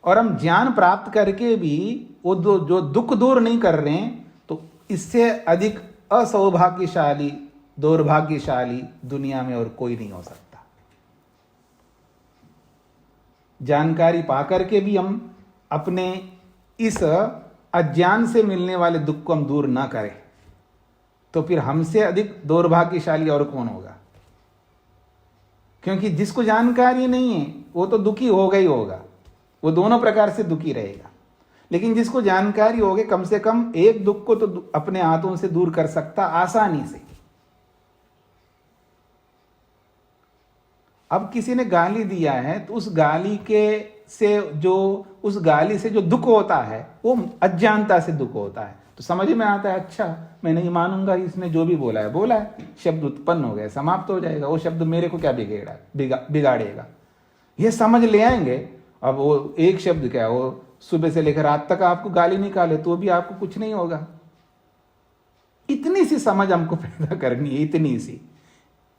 और हम ज्ञान प्राप्त करके भी वो जो दुख दूर नहीं कर रहे हैं, तो इससे अधिक असौभाग्यशाली, दुर्भाग्यशाली दुनिया में और कोई नहीं हो सकता। जानकारी पाकर के भी हम अपने इस अज्ञान से मिलने वाले दुख को हम दूर ना करें, तो फिर हमसे अधिक दुर्भाग्यशाली और कौन होगा? क्योंकि जिसको जानकारी नहीं है वो तो दुखी होगा ही होगा, वो दोनों प्रकार से दुखी रहेगा। लेकिन जिसको जानकारी होगी, कम से कम एक दुख को तो अपने हाथों से दूर कर सकता आसानी से। अब किसी ने गाली दिया है तो उस गाली से जो दुख होता है वो अज्ञानता से दुख होता है। तो समझ में आता है, अच्छा मैं नहीं मानूंगा, इसने जो भी बोला है, शब्द उत्पन्न हो गया, समाप्त हो जाएगा, वो शब्द मेरे को क्या बिगाड़ेगा, ये समझ ले आएंगे। अब वो एक शब्द क्या, वो सुबह से लेकर रात तक आपको गाली निकाले तो भी आपको कुछ नहीं होगा। इतनी सी समझ हमको पैदा करनी है, इतनी सी।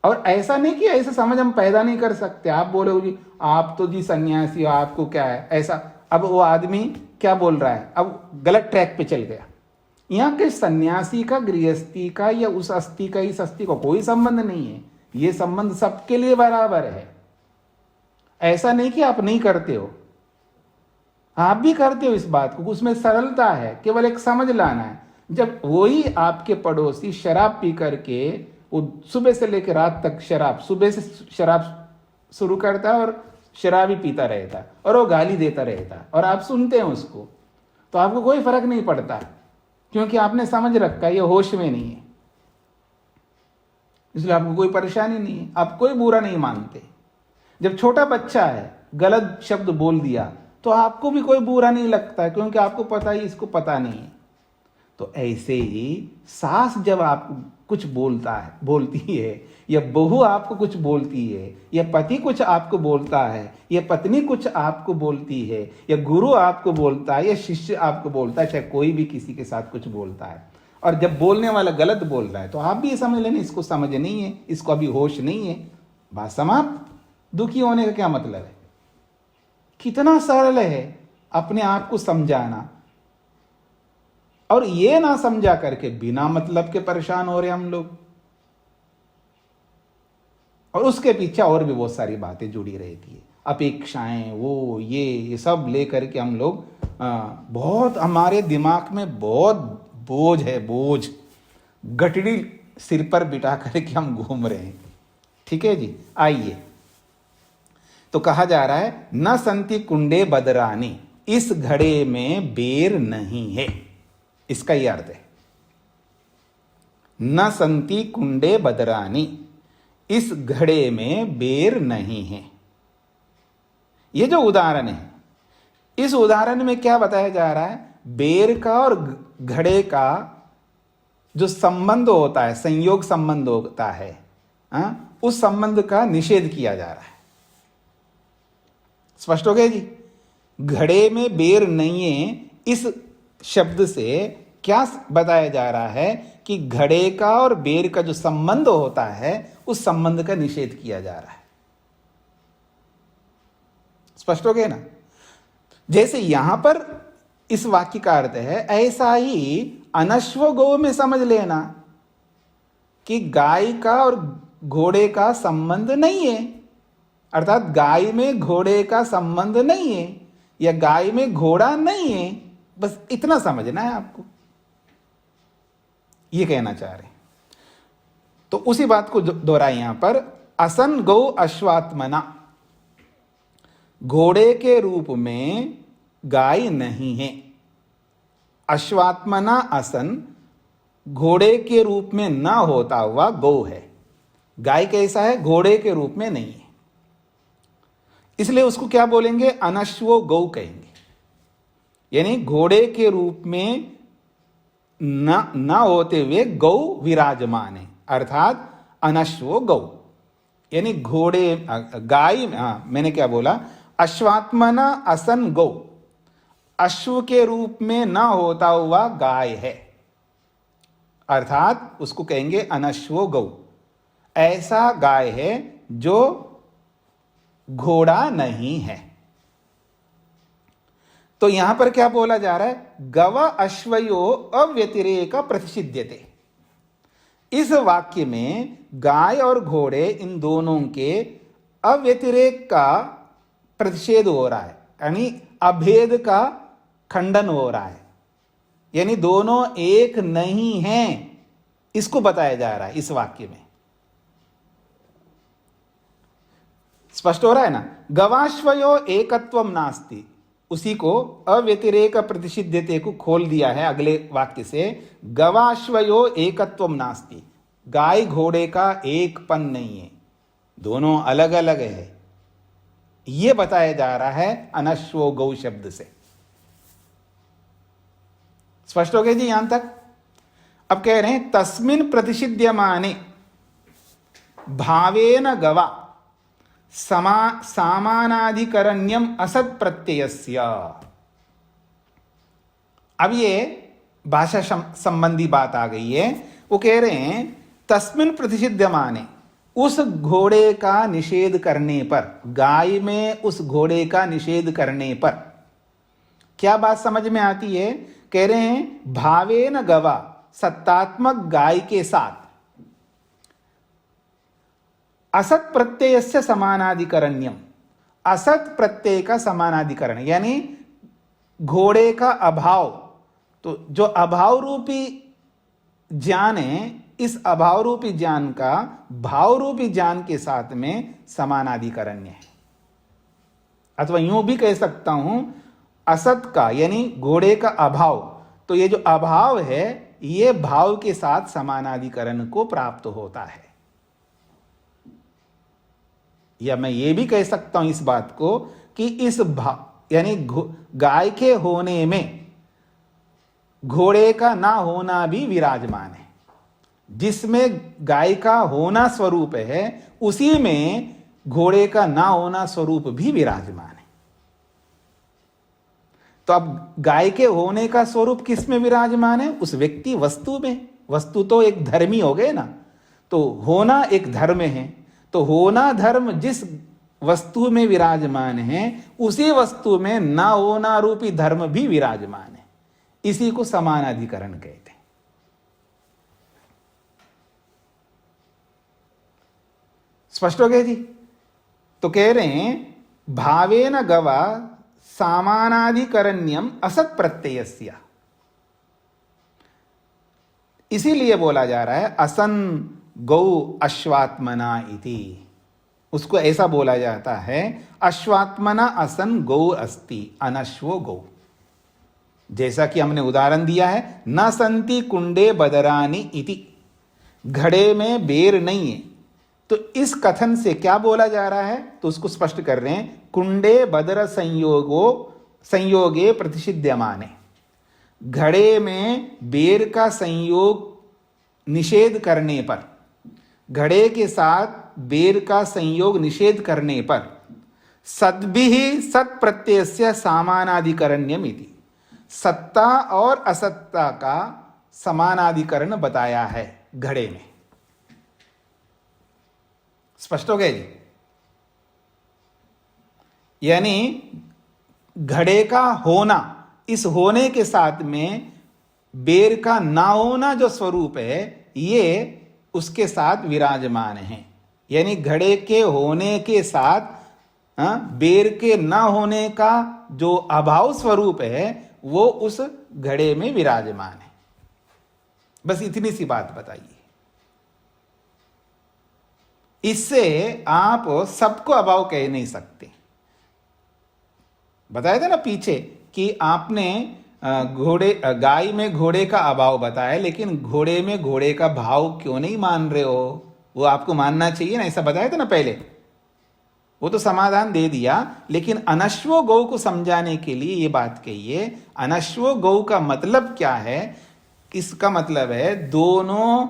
और ऐसा नहीं कि ऐसा समझ हम पैदा नहीं कर सकते। आप बोलोगे जी आप तो जी सन्यासी हो, आपको क्या है ऐसा। अब वो आदमी क्या बोल रहा है, अब गलत ट्रैक पे चल गया। यहाँ के सन्यासी का, गृहस्थी का, या उस अस्थि का, इस अस्थि का कोई संबंध नहीं है। ये संबंध सबके लिए बराबर है। ऐसा नहीं कि आप नहीं करते हो, आप भी करते हो इस बात को। उसमें सरलता है, केवल एक समझ लाना है। जब वही आपके पड़ोसी शराब पी करके, वो सुबह से लेकर रात तक सुबह से शराब शुरू करता है और शराब ही पीता रहता है, और वो गाली देता रहता है, और आप सुनते हैं उसको, तो आपको कोई फर्क नहीं पड़ता, क्योंकि आपने समझ रखा है ये होश में नहीं है। इसलिए आपको कोई परेशानी नहीं है, आप कोई बुरा नहीं मानते। जब छोटा बच्चा है, गलत शब्द बोल दिया तो आपको भी कोई बुरा नहीं लगता है, क्योंकि आपको पता ही इसको पता नहीं है। तो ऐसे ही सास जब आप कुछ बोलती है, या बहू आपको कुछ बोलती है, या पति कुछ आपको बोलता है, या पत्नी कुछ आपको बोलती है, या गुरु आपको बोलता है, या शिष्य आपको बोलता है, चाहे कोई भी किसी के साथ कुछ बोलता है, और जब बोलने वाला गलत बोल रहा है तो आप भी ये समझ लेना इसको समझ नहीं है, इसको अभी होश नहीं है, बात समाप्त। दुखी होने का क्या मतलब है? कितना सरल है अपने आप को समझाना, और ये ना समझा करके बिना मतलब के परेशान हो रहे हम लोग, और उसके पीछे और भी बहुत सारी बातें जुड़ी रहती है, अपेक्षाएं, वो ये सब लेकर के हम लोग बहुत, हमारे दिमाग में बहुत बोझ है, बोझ गठड़ी सिर पर बिठा करके हम घूम रहे हैं। ठीक है जी, आइए। तो कहा जा रहा है न संति कुंडे बदरानी, इस घड़े में बेर नहीं है। इसका यह अर्थ है, न संति कुंडे बदरानी, इस घड़े में बेर नहीं है। ये जो उदाहरण है, इस उदाहरण में क्या बताया जा रहा है? बेर का और घड़े का जो संबंध होता है, संयोग संबंध होता है, उस संबंध का निषेध किया जा रहा है। स्पष्ट हो गया जी? घड़े में बेर नहीं है, इस शब्द से क्या बताया जा रहा है कि घड़े का और बेर का जो संबंध होता है, उस संबंध का निषेध किया जा रहा है। स्पष्ट हो गया ना? जैसे यहां पर इस वाक्य का अर्थ है, ऐसा ही अनश्व गौ में समझ लेना कि गाय का और घोड़े का संबंध नहीं है, अर्थात गाय में घोड़े का संबंध नहीं है, या गाय में घोड़ा नहीं है, बस इतना समझना है आपको, ये कहना चाह रहे हैं। तो उसी बात को दोहराए यहां पर, असन गौ अश्वात्मना, घोड़े के रूप में गाय नहीं है। अश्वात्मना असन, घोड़े के रूप में न होता हुआ गौ है। गाय कैसा है? घोड़े के रूप में नहीं है, इसलिए उसको क्या बोलेंगे? अनश्वो गौ कहेंगे। यानी घोड़े के रूप में न होते हुए गौ विराजमान है, अर्थात अनश्वो गौ, यानी घोड़े गाय, मैंने क्या बोला? अश्वात्मना असन गौ, अश्व के रूप में न होता हुआ गाय है, अर्थात उसको कहेंगे अनश्वो गौ। ऐसा गाय है जो घोड़ा नहीं है। तो यहां पर क्या बोला जा रहा है? गव अश्वयो अव्यतिरेक प्रतिषिध्यते। इस वाक्य में गाय और घोड़े, इन दोनों के अव्यतिरेक का प्रतिषेध हो रहा है, यानी अभेद का खंडन हो रहा है, यानी दोनों एक नहीं हैं, इसको बताया जा रहा है इस वाक्य में। स्पष्ट हो रहा है ना? गवाश्वयो एकत्वम नास्ति, उसी को अव्यतिरेक प्रतिषिध्यते को खोल दिया है अगले वाक्य से, गवाश्वयो एकत्वम नास्ति, गाय घोड़े का एकपन नहीं है, दोनों अलग अलग है, यह बताया जा रहा है अनश्वो गौ शब्द से। स्पष्ट हो गया जी यहां तक? अब कह रहे हैं तस्मिन् प्रतिषिध्यमाने भावेन गवा सामानाधिकरण्यम असत प्रत्ययस्य। अब ये भाषा संबंधी बात आ गई है। वो कह रहे हैं तस्मिन् प्रतिषिध्यमाने, उस घोड़े का निषेध करने पर, गाय में उस घोड़े का निषेध करने पर क्या बात समझ में आती है? कह रहे हैं भावेन गवा, सत्तात्मक गाय के साथ असत प्रत्यय से समानाधिकरण्यम, असत प्रत्यय का समानाधिकरण, यानी घोड़े का अभाव, तो जो अभाव रूपी ज्ञान है, इस अभाव रूपी ज्ञान का भाव रूपी ज्ञान के साथ में समानाधिकरण्य है। अथवा यूं भी कह सकता हूं, असत का यानी घोड़े का अभाव, तो ये जो अभाव है ये भाव के साथ समानाधिकरण को प्राप्त होता है। या मैं ये भी कह सकता हूं इस बात को कि इस भाव यानी गाय के होने में घोड़े का ना होना भी विराजमान है। जिसमें गाय का होना स्वरूप है उसी में घोड़े का ना होना स्वरूप भी विराजमान है। तो अब गाय के होने का स्वरूप किस में विराजमान है? उस व्यक्ति वस्तु में। वस्तु तो एक धर्मी हो गए ना, तो होना एक धर्म है। तो होना धर्म जिस वस्तु में विराजमान है उसी वस्तु में ना होना रूपी धर्म भी विराजमान है। इसी को समानाधिकरण कहते हैं। स्पष्ट हो गया जी? तो कह रहे हैं भावेन गवा सामानाधिकरण्यम असत प्रत्ययस्य। इसीलिए बोला जा रहा है असन गौ अश्वात्मना इति। उसको ऐसा बोला जाता है अश्वात्मना असन गौ अस्ति अनश्वो गौ। जैसा कि हमने उदाहरण दिया है न संति कुंडे बदरानी इति, घड़े में बेर नहीं है। तो इस कथन से क्या बोला जा रहा है? तो उसको स्पष्ट कर रहे हैं कुंडे बदर संयोगे प्रतिषिध्यमाने। घड़े में बेर का संयोग निषेध करने पर, घड़े के साथ बेर का संयोग निषेध करने पर सद्भिः सत् प्रत्ययस्य समानाधिकरण्यम इति, सत्ता और असत्ता का समानाधिकरण बताया है घड़े में। स्पष्ट हो गया जी? यानी घड़े का होना, इस होने के साथ में बेर का ना होना जो स्वरूप है ये उसके साथ विराजमान है। यानी घड़े के होने के साथ बेर के ना होने का जो अभाव स्वरूप है वो उस घड़े में विराजमान है। बस इतनी सी बात बताइए। इससे आप सबको अभाव कह नहीं सकते। बताया था ना पीछे कि आपने गाय में घोड़े का अभाव बताया, लेकिन घोड़े में घोड़े का भाव क्यों नहीं मान रहे हो? वो आपको मानना चाहिए ना, ऐसा बताया था ना पहले। वो तो समाधान दे दिया, लेकिन अनश्वो गौ को समझाने के लिए ये बात कहिए। अनश्वो गौ का मतलब क्या है? इसका मतलब है दोनों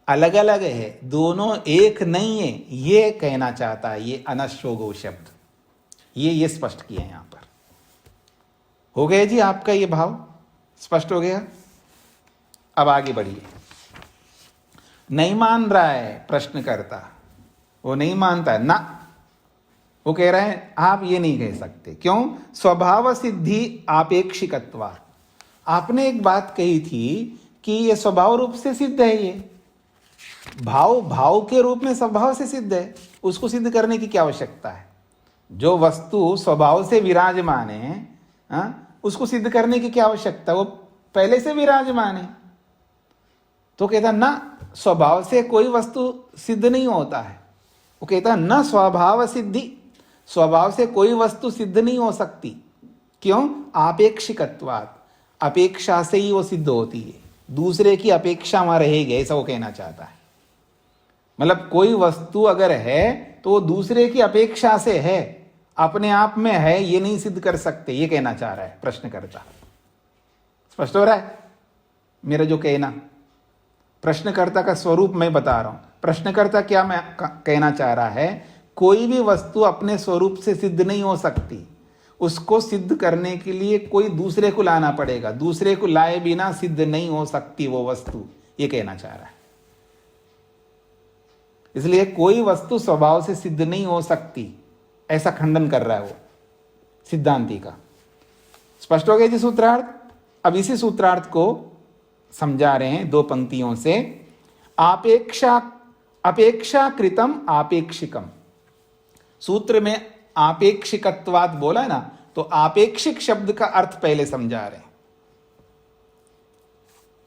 अलग अलग है, दोनों एक नहीं है, ये कहना चाहता है ये अनश्वो गौ शब्द। ये स्पष्ट किया है यहां पर। हो गया जी आपका ये भाव स्पष्ट हो गया? अब आगे बढ़िए। नहीं मान रहा है प्रश्नकर्ता, वो नहीं मानता है ना, वो कह रहे हैं आप ये नहीं कह सकते। क्यों? स्वभाव सिद्धि आपेक्षिकत्वा। आपने एक बात कही थी कि ये स्वभाव रूप से सिद्ध है, ये भाव के रूप में स्वभाव से सिद्ध है। उसको सिद्ध करने की क्या आवश्यकता है? जो वस्तु स्वभाव से विराजमान है उसको सिद्ध करने की क्या आवश्यकता? वो पहले से विराजमान है। तो कहता ना स्वभाव से कोई वस्तु सिद्ध नहीं होता है। वो कहता न स्वभाव सिद्धि, स्वभाव से कोई वस्तु सिद्ध नहीं हो सकती। क्यों? आपेक्षिकत्वात्, अपेक्षा से ही वो सिद्ध होती है, दूसरे की अपेक्षा वहां रहेगी, ऐसा वो कहना चाहता है। मतलब कोई वस्तु अगर है तो वो दूसरे की अपेक्षा से है, अपने आप में है ये नहीं सिद्ध कर सकते, ये कहना चाह रहा है प्रश्नकर्ता। स्पष्ट हो रहा है मेरा जो कहना? प्रश्नकर्ता का स्वरूप मैं बता रहा हूं। प्रश्नकर्ता क्या मैं कहना चाह रहा है? कोई भी वस्तु अपने स्वरूप से सिद्ध नहीं हो सकती, उसको सिद्ध करने के लिए कोई दूसरे को लाना पड़ेगा, दूसरे को लाए बिना सिद्ध नहीं हो सकती वो वस्तु, ये कहना चाह रहा है। इसलिए कोई वस्तु स्वभाव से सिद्ध नहीं हो सकती, ऐसा खंडन कर रहा है वो सिद्धांती का। स्पष्ट हो गया जी सूत्रार्थ? अब इसी सूत्रार्थ को समझा रहे हैं दो पंक्तियों से। अपेक्षाकृतम आपेक्षिकम। सूत्र में आपेक्षिकत्वात् बोला है ना, तो आपेक्षिक शब्द का अर्थ पहले समझा रहे हैं।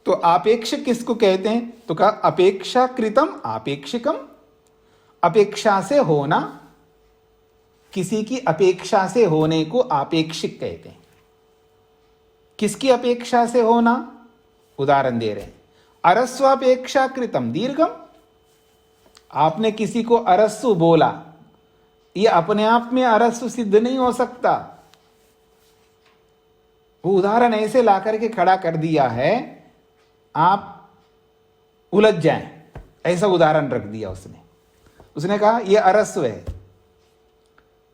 तो आपेक्षिक किसको कहते हैं? तो कहा अपेक्षाकृतम आपेक्षिकम, अपेक्षा से होना, किसी की अपेक्षा से होने को आपेक्षिक कहते हैं। किसकी अपेक्षा से होना? उदाहरण दे रहे हैं, अरस्वापेक्षा कृतम दीर्घम। आपने किसी को अरस्सु बोला, ये अपने आप में अरस्सु सिद्ध नहीं हो सकता, वो उदाहरण ऐसे ला करके खड़ा कर दिया है आप उलझ जाएं, ऐसा उदाहरण रख दिया उसने। उसने कहा ये अरस्व है,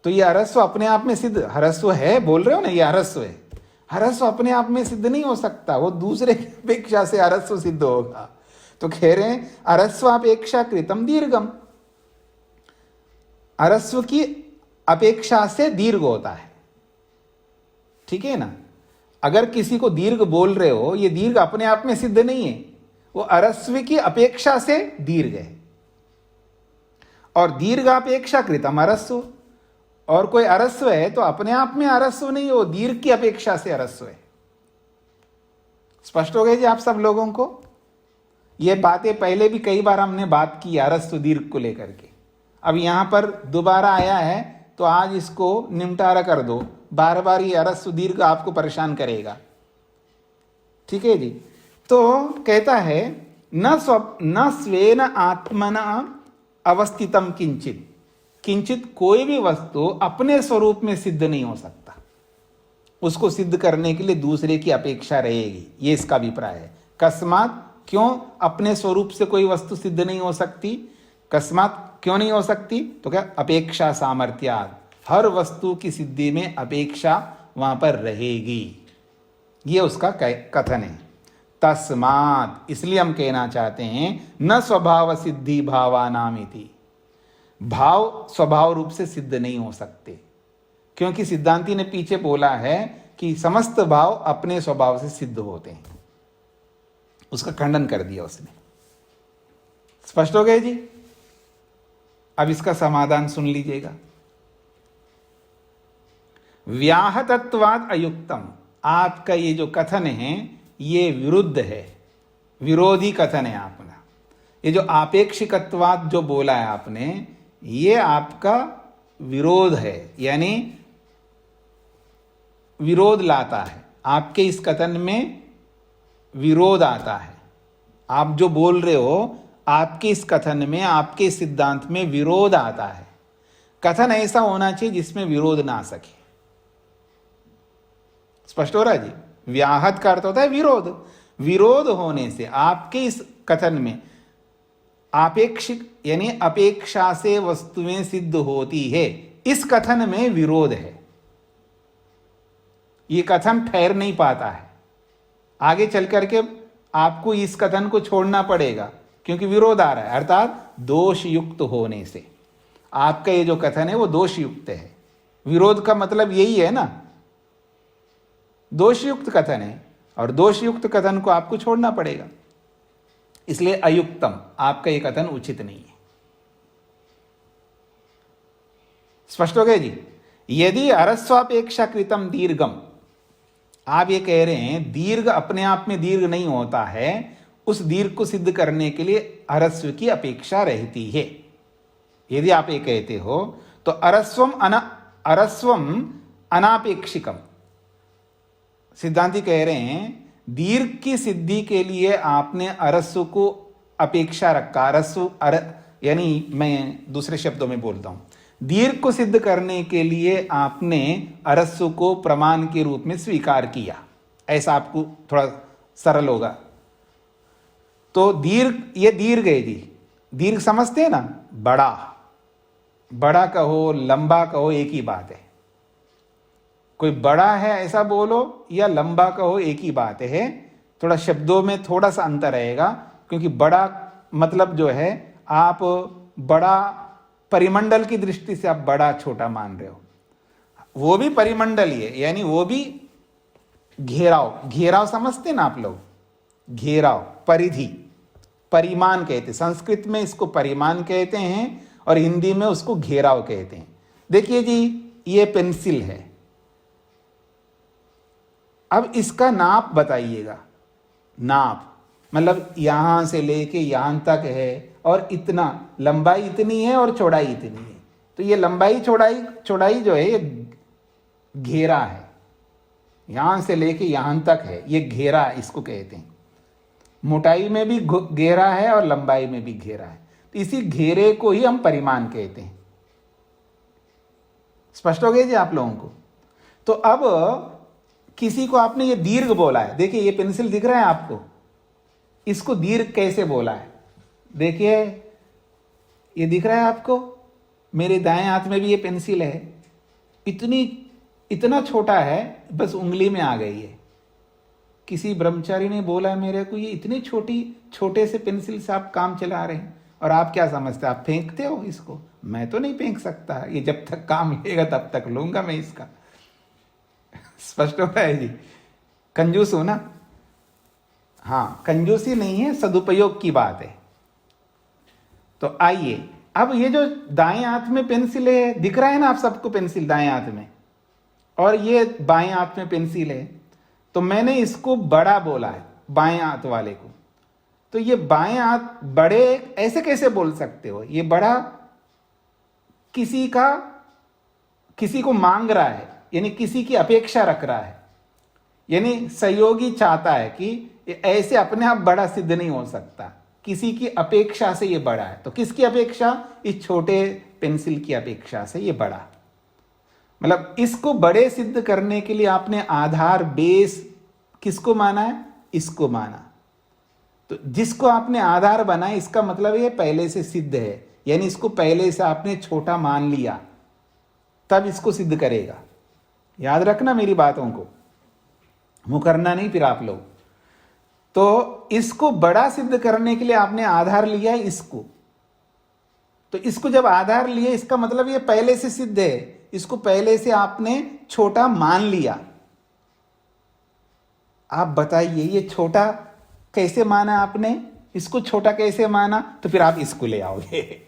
तो ये अरस्व अपने आप में सिद्ध, हरस्व है बोल रहे हो ना, ये अरस्व है। हरस्व अपने आप में सिद्ध नहीं हो सकता, वो दूसरे की अपेक्षा से अरस्व सिद्ध होगा। तो कह रहे हैं अरस्वापेक्षा कृतम दीर्घम, अरस्व की अपेक्षा से दीर्घ होता है। ठीक है ना। अगर किसी को दीर्घ बोल रहे हो, ये दीर्घ अपने आप में सिद्ध नहीं है, वो अरस्व की अपेक्षा से दीर्घ है। और दीर्घापेक्षा कृतम अरस्व, और कोई अरस्व है तो अपने आप में अरस्व नहीं हो, दीर्घ की अपेक्षा से अरस्व है। स्पष्ट हो गए जी आप सब लोगों को? ये बातें पहले भी कई बार हमने बात की अरस्व दीर्घ को लेकर के, अब यहां पर दोबारा आया है तो आज इसको निमटारा कर दो, बार बार ये अरस्व दीर्घ आपको परेशान करेगा। ठीक है जी। तो कहता है न स्वेन आत्मना अवस्थितम किंचित, किंचित कोई भी वस्तु अपने स्वरूप में सिद्ध नहीं हो सकता, उसको सिद्ध करने के लिए दूसरे की अपेक्षा रहेगी, ये इसका अभिप्राय है। कस्मात, क्यों अपने स्वरूप से कोई वस्तु सिद्ध नहीं हो सकती? कस्मात क्यों नहीं हो सकती? तो क्या अपेक्षा सामर्थ्यात्, हर वस्तु की सिद्धि में अपेक्षा वहां पर रहेगी, ये उसका कथन है। तस्मात्, इसलिए हम कहना चाहते हैं न स्वभाव सिद्धि भावानामिति, भाव स्वभाव रूप से सिद्ध नहीं हो सकते, क्योंकि सिद्धांती ने पीछे बोला है कि समस्त भाव अपने स्वभाव से सिद्ध होते हैं, उसका खंडन कर दिया उसने। स्पष्ट हो गए जी? अब इसका समाधान सुन लीजिएगा। व्याहतत्वाद अयुक्तम, आपका ये जो कथन है ये विरुद्ध है, विरोधी कथन है आपका। ये जो आपेक्षिकत्वाद जो बोला है आपने, ये आपका विरोध है, यानी विरोध लाता है, आपके इस कथन में विरोध आता है। आप जो बोल रहे हो, आपके इस कथन में, आपके सिद्धांत में विरोध आता है। कथन ऐसा होना चाहिए जिसमें विरोध ना आ सके। स्पष्ट हो रहा है जी? व्याहत का अर्थ होता है विरोध, विरोध होने से आपके इस कथन में आपेक्षिक यानी अपेक्षा से वस्तुएं सिद्ध होती है, इस कथन में विरोध है, ये कथन ठहर नहीं पाता है। आगे चल करके आपको इस कथन को छोड़ना पड़ेगा, क्योंकि विरोध आ रहा है, अर्थात दोष युक्त होने से। आपका ये जो कथन है वो दोष युक्त है। विरोध का मतलब यही है ना, दोष युक्त कथन है, और दोष युक्त कथन को आपको छोड़ना पड़ेगा, इसलिए अयुक्तम, आपका ये कथन उचित नहीं है। स्पष्ट हो गए जी? यदि अरस्वापेक्षा कृतम दीर्घम, आप ये कह रहे हैं दीर्घ अपने आप में दीर्घ नहीं होता है, उस दीर्घ को सिद्ध करने के लिए अरस्व की अपेक्षा रहती है। यदि आप ये कहते हो तो अरस्वम अनापेक्षिकम, सिद्धांती कह रहे हैं दीर्घ की सिद्धि के लिए आपने अरस्व को अपेक्षा रखा। अरस्व यानी मैं दूसरे शब्दों में बोलता हूं, दीर्घ को सिद्ध करने के लिए आपने अरस्व को प्रमाण के रूप में स्वीकार किया, ऐसा आपको थोड़ा सरल होगा। तो दीर्घ, ये दीर्घ है जी, दीर्घ समझते हैं ना, बड़ा, बड़ा कहो लंबा कहो एक ही बात है। कोई बड़ा है ऐसा बोलो या लंबा कहो एक ही बात है, थोड़ा शब्दों में थोड़ा सा अंतर रहेगा, क्योंकि बड़ा मतलब जो है आप बड़ा परिमंडल की दृष्टि से आप बड़ा छोटा मान रहे हो, वो भी परिमंडल ही है, यानी वो भी घेराव, घेराव समझते ना आप लोग, घेराव, परिधि, परिमाण कहते हैं, संस्कृत में इसको परिमाण कहते हैं और हिंदी में उसको घेराव कहते हैं। देखिए जी, ये पेंसिल है, अब इसका नाप बताइएगा। नाप मतलब यहां से लेके यहां तक है, और इतना, लंबाई इतनी है और चौड़ाई इतनी है, तो ये लंबाई चौड़ाई जो है ये घेरा है, यहां से लेके यहां तक है, ये घेरा इसको कहते हैं। मोटाई में भी घेरा है और लंबाई में भी घेरा है, तो इसी घेरे को ही हम परिमाण कहते हैं। स्पष्ट हो गया जी आप लोगों को? तो अब किसी को आपने ये दीर्घ बोला है, देखिए ये पेंसिल दिख रहा है आपको, इसको दीर्घ कैसे बोला है, देखिए ये दिख रहा है आपको, मेरे दाएं हाथ में भी ये पेंसिल है, इतना छोटा है, बस उंगली में आ गई है। किसी ब्रह्मचारी ने बोला मेरे को ये इतनी छोटे से पेंसिल से आप काम चला रहे हैं, और आप क्या समझते हैं, आप फेंकते हो इसको? मैं तो नहीं फेंक सकता, ये जब तक काम लेगा तब तक लूंगा मैं इसका। स्पष्ट हो रहा है जी? कंजूस हो ना? हाँ, कंजूसी नहीं है, सदुपयोग की बात है। तो आइए, अब ये जो दाएं हाथ में पेंसिल है, दिख रहा है ना आप सबको पेंसिल दाएं हाथ में, और ये बाएं हाथ में पेंसिल है, तो मैंने इसको बड़ा बोला है बाएं हाथ वाले को। तो ये बाएं हाथ बड़े ऐसे कैसे बोल सकते हो? ये बड़ा किसी को मांग रहा है, यानी किसी की अपेक्षा रख रहा है, यानी सहयोगी चाहता है कि ऐसे अपने आप बड़ा सिद्ध नहीं हो सकता, किसी की अपेक्षा से ये बड़ा है। तो किसकी अपेक्षा? इस छोटे पेंसिल की अपेक्षा से ये बड़ा। मतलब इसको बड़े सिद्ध करने के लिए आपने आधार बेस किसको माना है? इसको माना। तो जिसको आपने आधार बनाया, इसका मतलब ये पहले से सिद्ध है, यानी इसको पहले से आपने छोटा मान लिया, तब इसको सिद्ध करेगा। याद रखना मेरी बातों को, मुकरना नहीं फिर आप लोग। तो इसको बड़ा सिद्ध करने के लिए आपने आधार लिया है इसको। तो इसको जब आधार लिया, इसका मतलब ये पहले से सिद्ध है, इसको पहले से आपने छोटा मान लिया। आप बताइए ये छोटा कैसे माना आपने? इसको छोटा कैसे माना? तो फिर आप इसको ले आओगे।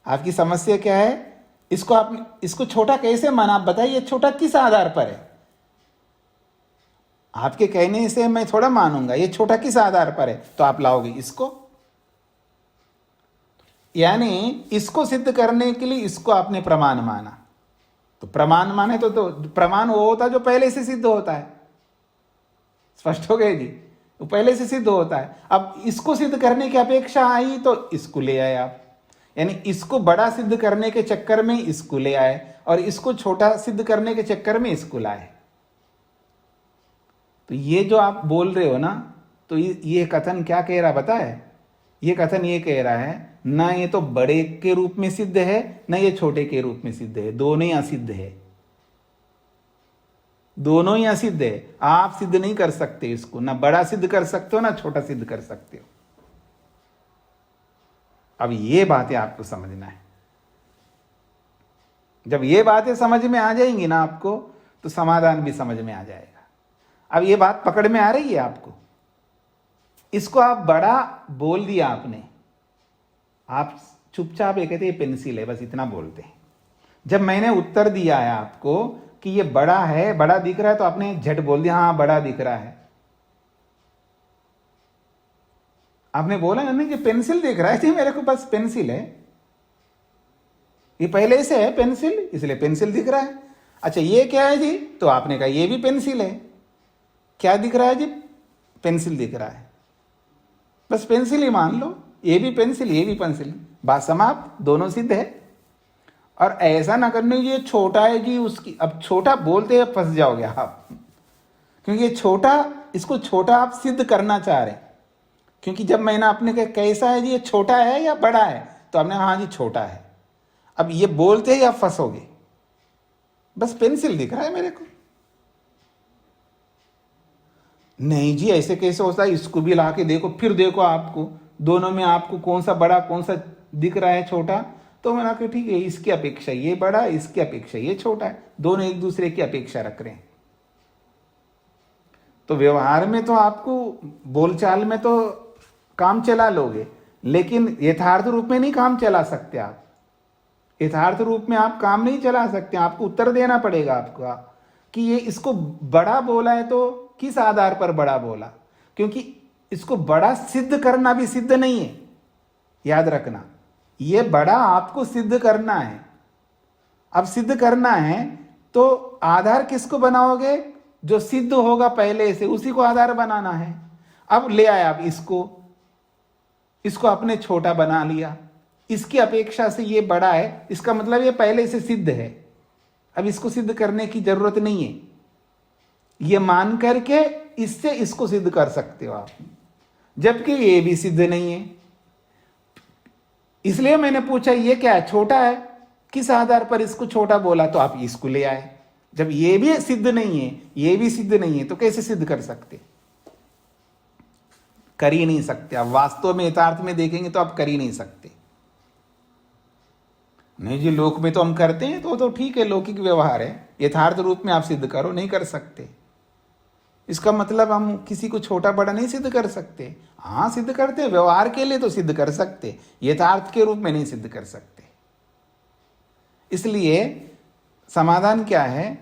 आपकी समस्या क्या है? इसको छोटा कैसे माना? आप बताइए छोटा किस आधार पर है? आपके कहने से मैं थोड़ा मानूंगा, ये छोटा किस आधार पर है? तो आप लाओगे इसको, यानी इसको सिद्ध करने के लिए इसको आपने प्रमाण माना। तो प्रमाण माने तो प्रमाण वो होता है जो पहले से सिद्ध होता है। स्पष्ट हो गए जी? वो पहले से सिद्ध होता है। अब इसको सिद्ध करने की अपेक्षा आई तो इसको ले आए आप, यानी इसको बड़ा सिद्ध करने के चक्कर में इसको ले आए, और इसको छोटा सिद्ध करने के चक्कर में इसको लाए। तो ये जो आप बोल रहे हो ना, तो ये कथन क्या कह रहा पता है? ये कथन ये कह रहा है, ना ये तो बड़े के रूप में सिद्ध है, ना ये छोटे के रूप में सिद्ध है, दोनों ही असिद्ध है, दोनों ही असिद्ध है। आप सिद्ध नहीं कर सकते इसको, ना बड़ा सिद्ध कर सकते हो ना छोटा सिद्ध कर सकते हो। अब ये बातें आपको समझना है। जब ये बातें समझ में आ जाएंगी ना आपको, तो समाधान भी समझ में आ जाएगा। अब ये बात पकड़ में आ रही है आपको? इसको आप बड़ा बोल दिया आपने, आप चुपचाप ये कहते ये पेंसिल है, बस इतना बोलते हैं। जब मैंने उत्तर दिया है आपको कि ये बड़ा है, बड़ा दिख रहा है, तो आपने झट बोल दिया हाँ बड़ा दिख रहा है। आपने बोला ना कि पेंसिल दिख रहा है जी मेरे को, बस पेंसिल है, ये पहले से है पेंसिल, इसलिए पेंसिल दिख रहा है। अच्छा ये क्या है जी? तो आपने कहा ये भी पेंसिल है। क्या दिख रहा है जी? पेंसिल दिख रहा है, बस पेंसिल ही मान लो, ये भी पेंसिल ये भी पेंसिल, बात समाप्त, दोनों सिद्ध है। और ऐसा ना करने ये छोटा है जी उसकी, अब छोटा बोलते हैं फंस जाओगे आप, क्योंकि ये छोटा, इसको छोटा आप सिद्ध करना चाह रहे हैं। क्योंकि जब मैंने आपने कहा कैसा है जी, ये छोटा है या बड़ा है, तो आपने हाँ जी छोटा है। अब ये बोलते ही आप फंसोगे, बस पेंसिल दिख रहा है मेरे को। नहीं जी ऐसे कैसे होता है, इसको भी ला के देखो, फिर देखो आपको दोनों में आपको कौन सा बड़ा कौन सा दिख रहा है छोटा। तो मैंने कहा ठीक है, इसकी अपेक्षा ये बड़ा, इसकी अपेक्षा ये छोटा है, दोनों एक दूसरे की अपेक्षा रख रहे हैं। तो व्यवहार में तो आपको बोलचाल में तो काम चला लोगे, लेकिन यथार्थ रूप में नहीं काम चला सकते आप। यथार्थ रूप में आप काम नहीं चला सकते, आपको उत्तर देना पड़ेगा आपको कि ये इसको बड़ा बोला है तो किस आधार पर बड़ा बोला, क्योंकि इसको बड़ा सिद्ध करना भी सिद्ध नहीं है। याद रखना, ये बड़ा आपको सिद्ध करना है। अब सिद्ध करना है तो आधार किसको बनाओगे? जो सिद्ध होगा पहले से, उसी को आधार बनाना है। अब ले आए आप इसको आपने छोटा बना लिया, इसकी अपेक्षा से ये बड़ा है, इसका मतलब ये पहले से सिद्ध है। अब इसको सिद्ध करने की जरूरत नहीं है। ये मान करके इससे इसको सिद्ध कर सकते हो आप, जबकि ये भी सिद्ध नहीं है। इसलिए मैंने पूछा ये क्या है, छोटा है, किस आधार पर इसको छोटा बोला, तो आप इसको ले आए। जब ये भी सिद्ध नहीं है, ये भी सिद्ध नहीं है, तो कैसे सिद्ध कर सकते? कर ही नहीं सकते। आप वास्तव में यथार्थ में देखेंगे तो आप कर ही नहीं सकते। नहीं जी, लोक में तो हम करते हैं, तो ठीक है, लौकिक व्यवहार है। यथार्थ रूप में आप सिद्ध करो, नहीं कर सकते। इसका मतलब हम किसी को छोटा बड़ा नहीं सिद्ध कर सकते। हाँ, सिद्ध करते हैं, व्यवहार के लिए तो सिद्ध कर सकते, यथार्थ के रूप में नहीं सिद्ध कर सकते। इसलिए समाधान क्या है?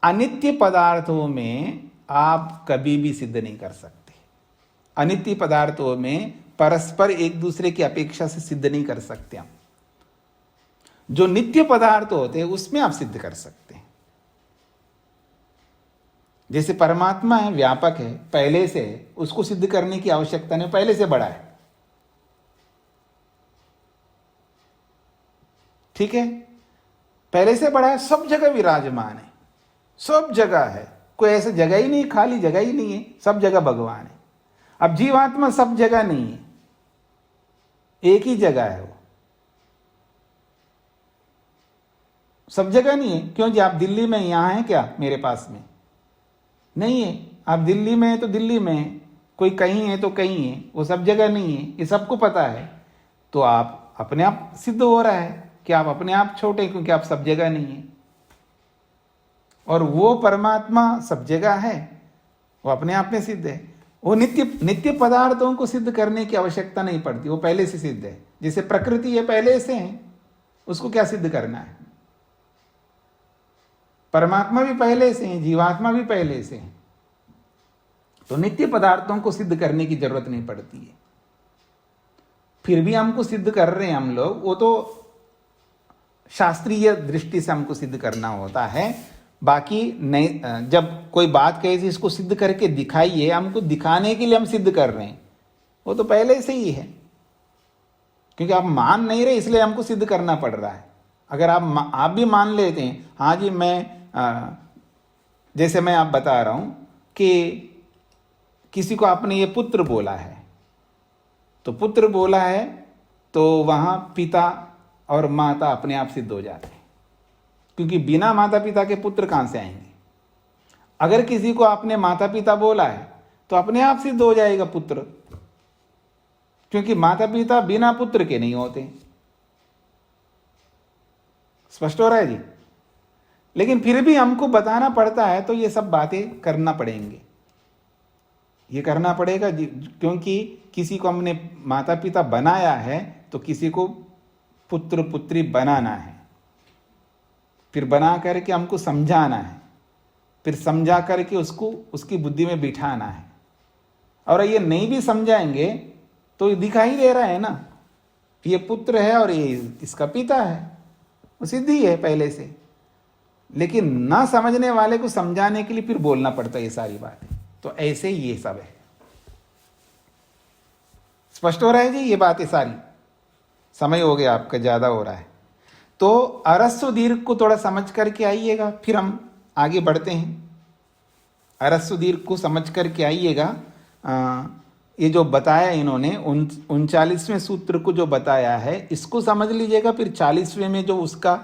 अनित्य पदार्थों में आप कभी भी सिद्ध नहीं कर सकते। अनित्य पदार्थों में परस्पर एक दूसरे की अपेक्षा से सिद्ध नहीं कर सकते हम। जो नित्य पदार्थ होते हैं उसमें आप सिद्ध कर सकते हैं। जैसे परमात्मा है, व्यापक है, पहले से है, उसको सिद्ध करने की आवश्यकता नहीं, पहले से बड़ा है। ठीक है, पहले से बड़ा है, सब जगह विराजमान है, सब जगह है, कोई ऐसा जगह ही नहीं, खाली जगह ही नहीं है, सब जगह भगवान है। अब जीवात्मा सब जगह नहीं है, एक ही जगह है, वो सब जगह नहीं है। क्यों जी, आप दिल्ली में यहां हैं क्या मेरे पास में? नहीं है। आप दिल्ली में है तो दिल्ली में है, कोई कहीं है तो कहीं है, वो सब जगह नहीं है, ये सबको पता है। तो आप अपने आप सिद्ध हो रहा है कि आप अपने आप छोटे, क्योंकि आप सब जगह नहीं है। और वो परमात्मा सब जगह है, वो अपने आप में सिद्ध है। वो नित्य पदार्थों को सिद्ध करने की आवश्यकता नहीं पड़ती, वो पहले से सिद्ध है। जैसे प्रकृति है, पहले से है, उसको क्या सिद्ध करना है? परमात्मा भी पहले से है, जीवात्मा भी पहले से है, तो नित्य पदार्थों को सिद्ध करने की जरूरत नहीं पड़ती है। फिर भी हमको सिद्ध कर रहे हैं हम लोग, वो तो शास्त्रीय दृष्टि से हमको सिद्ध करना होता है। बाकी नहीं, जब कोई बात कहे थी इसको सिद्ध करके दिखाइए, हमको दिखाने के लिए हम सिद्ध कर रहे हैं, वो तो पहले से ही है। क्योंकि आप मान नहीं रहे, इसलिए हमको सिद्ध करना पड़ रहा है। अगर आप भी मान लेते हैं, हाँ जी मैं जैसे मैं आप बता रहा हूं कि किसी को आपने ये पुत्र बोला है, तो पुत्र बोला है तो वहां पिता और माता अपने आप सिद्ध हो जाते हैं, क्योंकि बिना माता पिता के पुत्र कहां से आएंगे। अगर किसी को आपने माता पिता बोला है तो अपने आप सिद्ध हो जाएगा पुत्र, क्योंकि माता पिता बिना पुत्र के नहीं होते। स्पष्ट हो रहा है जी? लेकिन फिर भी हमको बताना पड़ता है, तो ये सब बातें करना पड़ेंगे, ये करना पड़ेगा जी, क्योंकि किसी को हमने माता पिता बनाया है तो किसी को पुत्र पुत्री बनाना है, फिर बना करके हमको समझाना है, फिर समझा करके उसको उसकी बुद्धि में बिठाना है। और ये नहीं भी समझाएंगे तो दिखाई दे रहा है ना, ये पुत्र है और ये इसका पिता है, वो सिद्धि है पहले से। लेकिन ना समझने वाले को समझाने के लिए फिर बोलना पड़ता है ये सारी बातें। तो ऐसे ही ये सब है। स्पष्ट हो रहा है जी ये बातें सारी? समय हो गया आपका, ज्यादा हो रहा है, तो अरस्व दीर्घ को थोड़ा समझ करके आइएगा, फिर हम आगे बढ़ते हैं। अरस्व दीर्घ को समझ करके आइएगा। ये जो बताया इन्होंने 39वें सूत्र को जो बताया है, इसको समझ लीजिएगा। फिर 40वें में जो उसका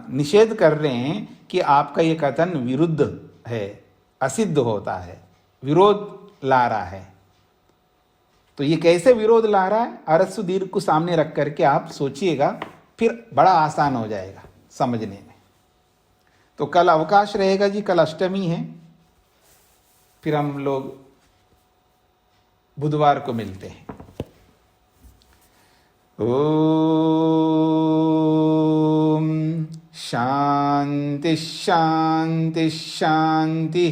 निषेध कर रहे हैं कि आपका ये कथन विरुद्ध है, असिद्ध होता है, विरोध ला रहा है। तो ये कैसे विरोध ला रहा है, अरस्व दीर्घ को सामने रख करके आप सोचिएगा, फिर बड़ा आसान हो जाएगा समझने में। तो कल अवकाश रहेगा जी, कल अष्टमी है, फिर हम लोग बुधवार को मिलते हैं। ओम शांति शांति शांति।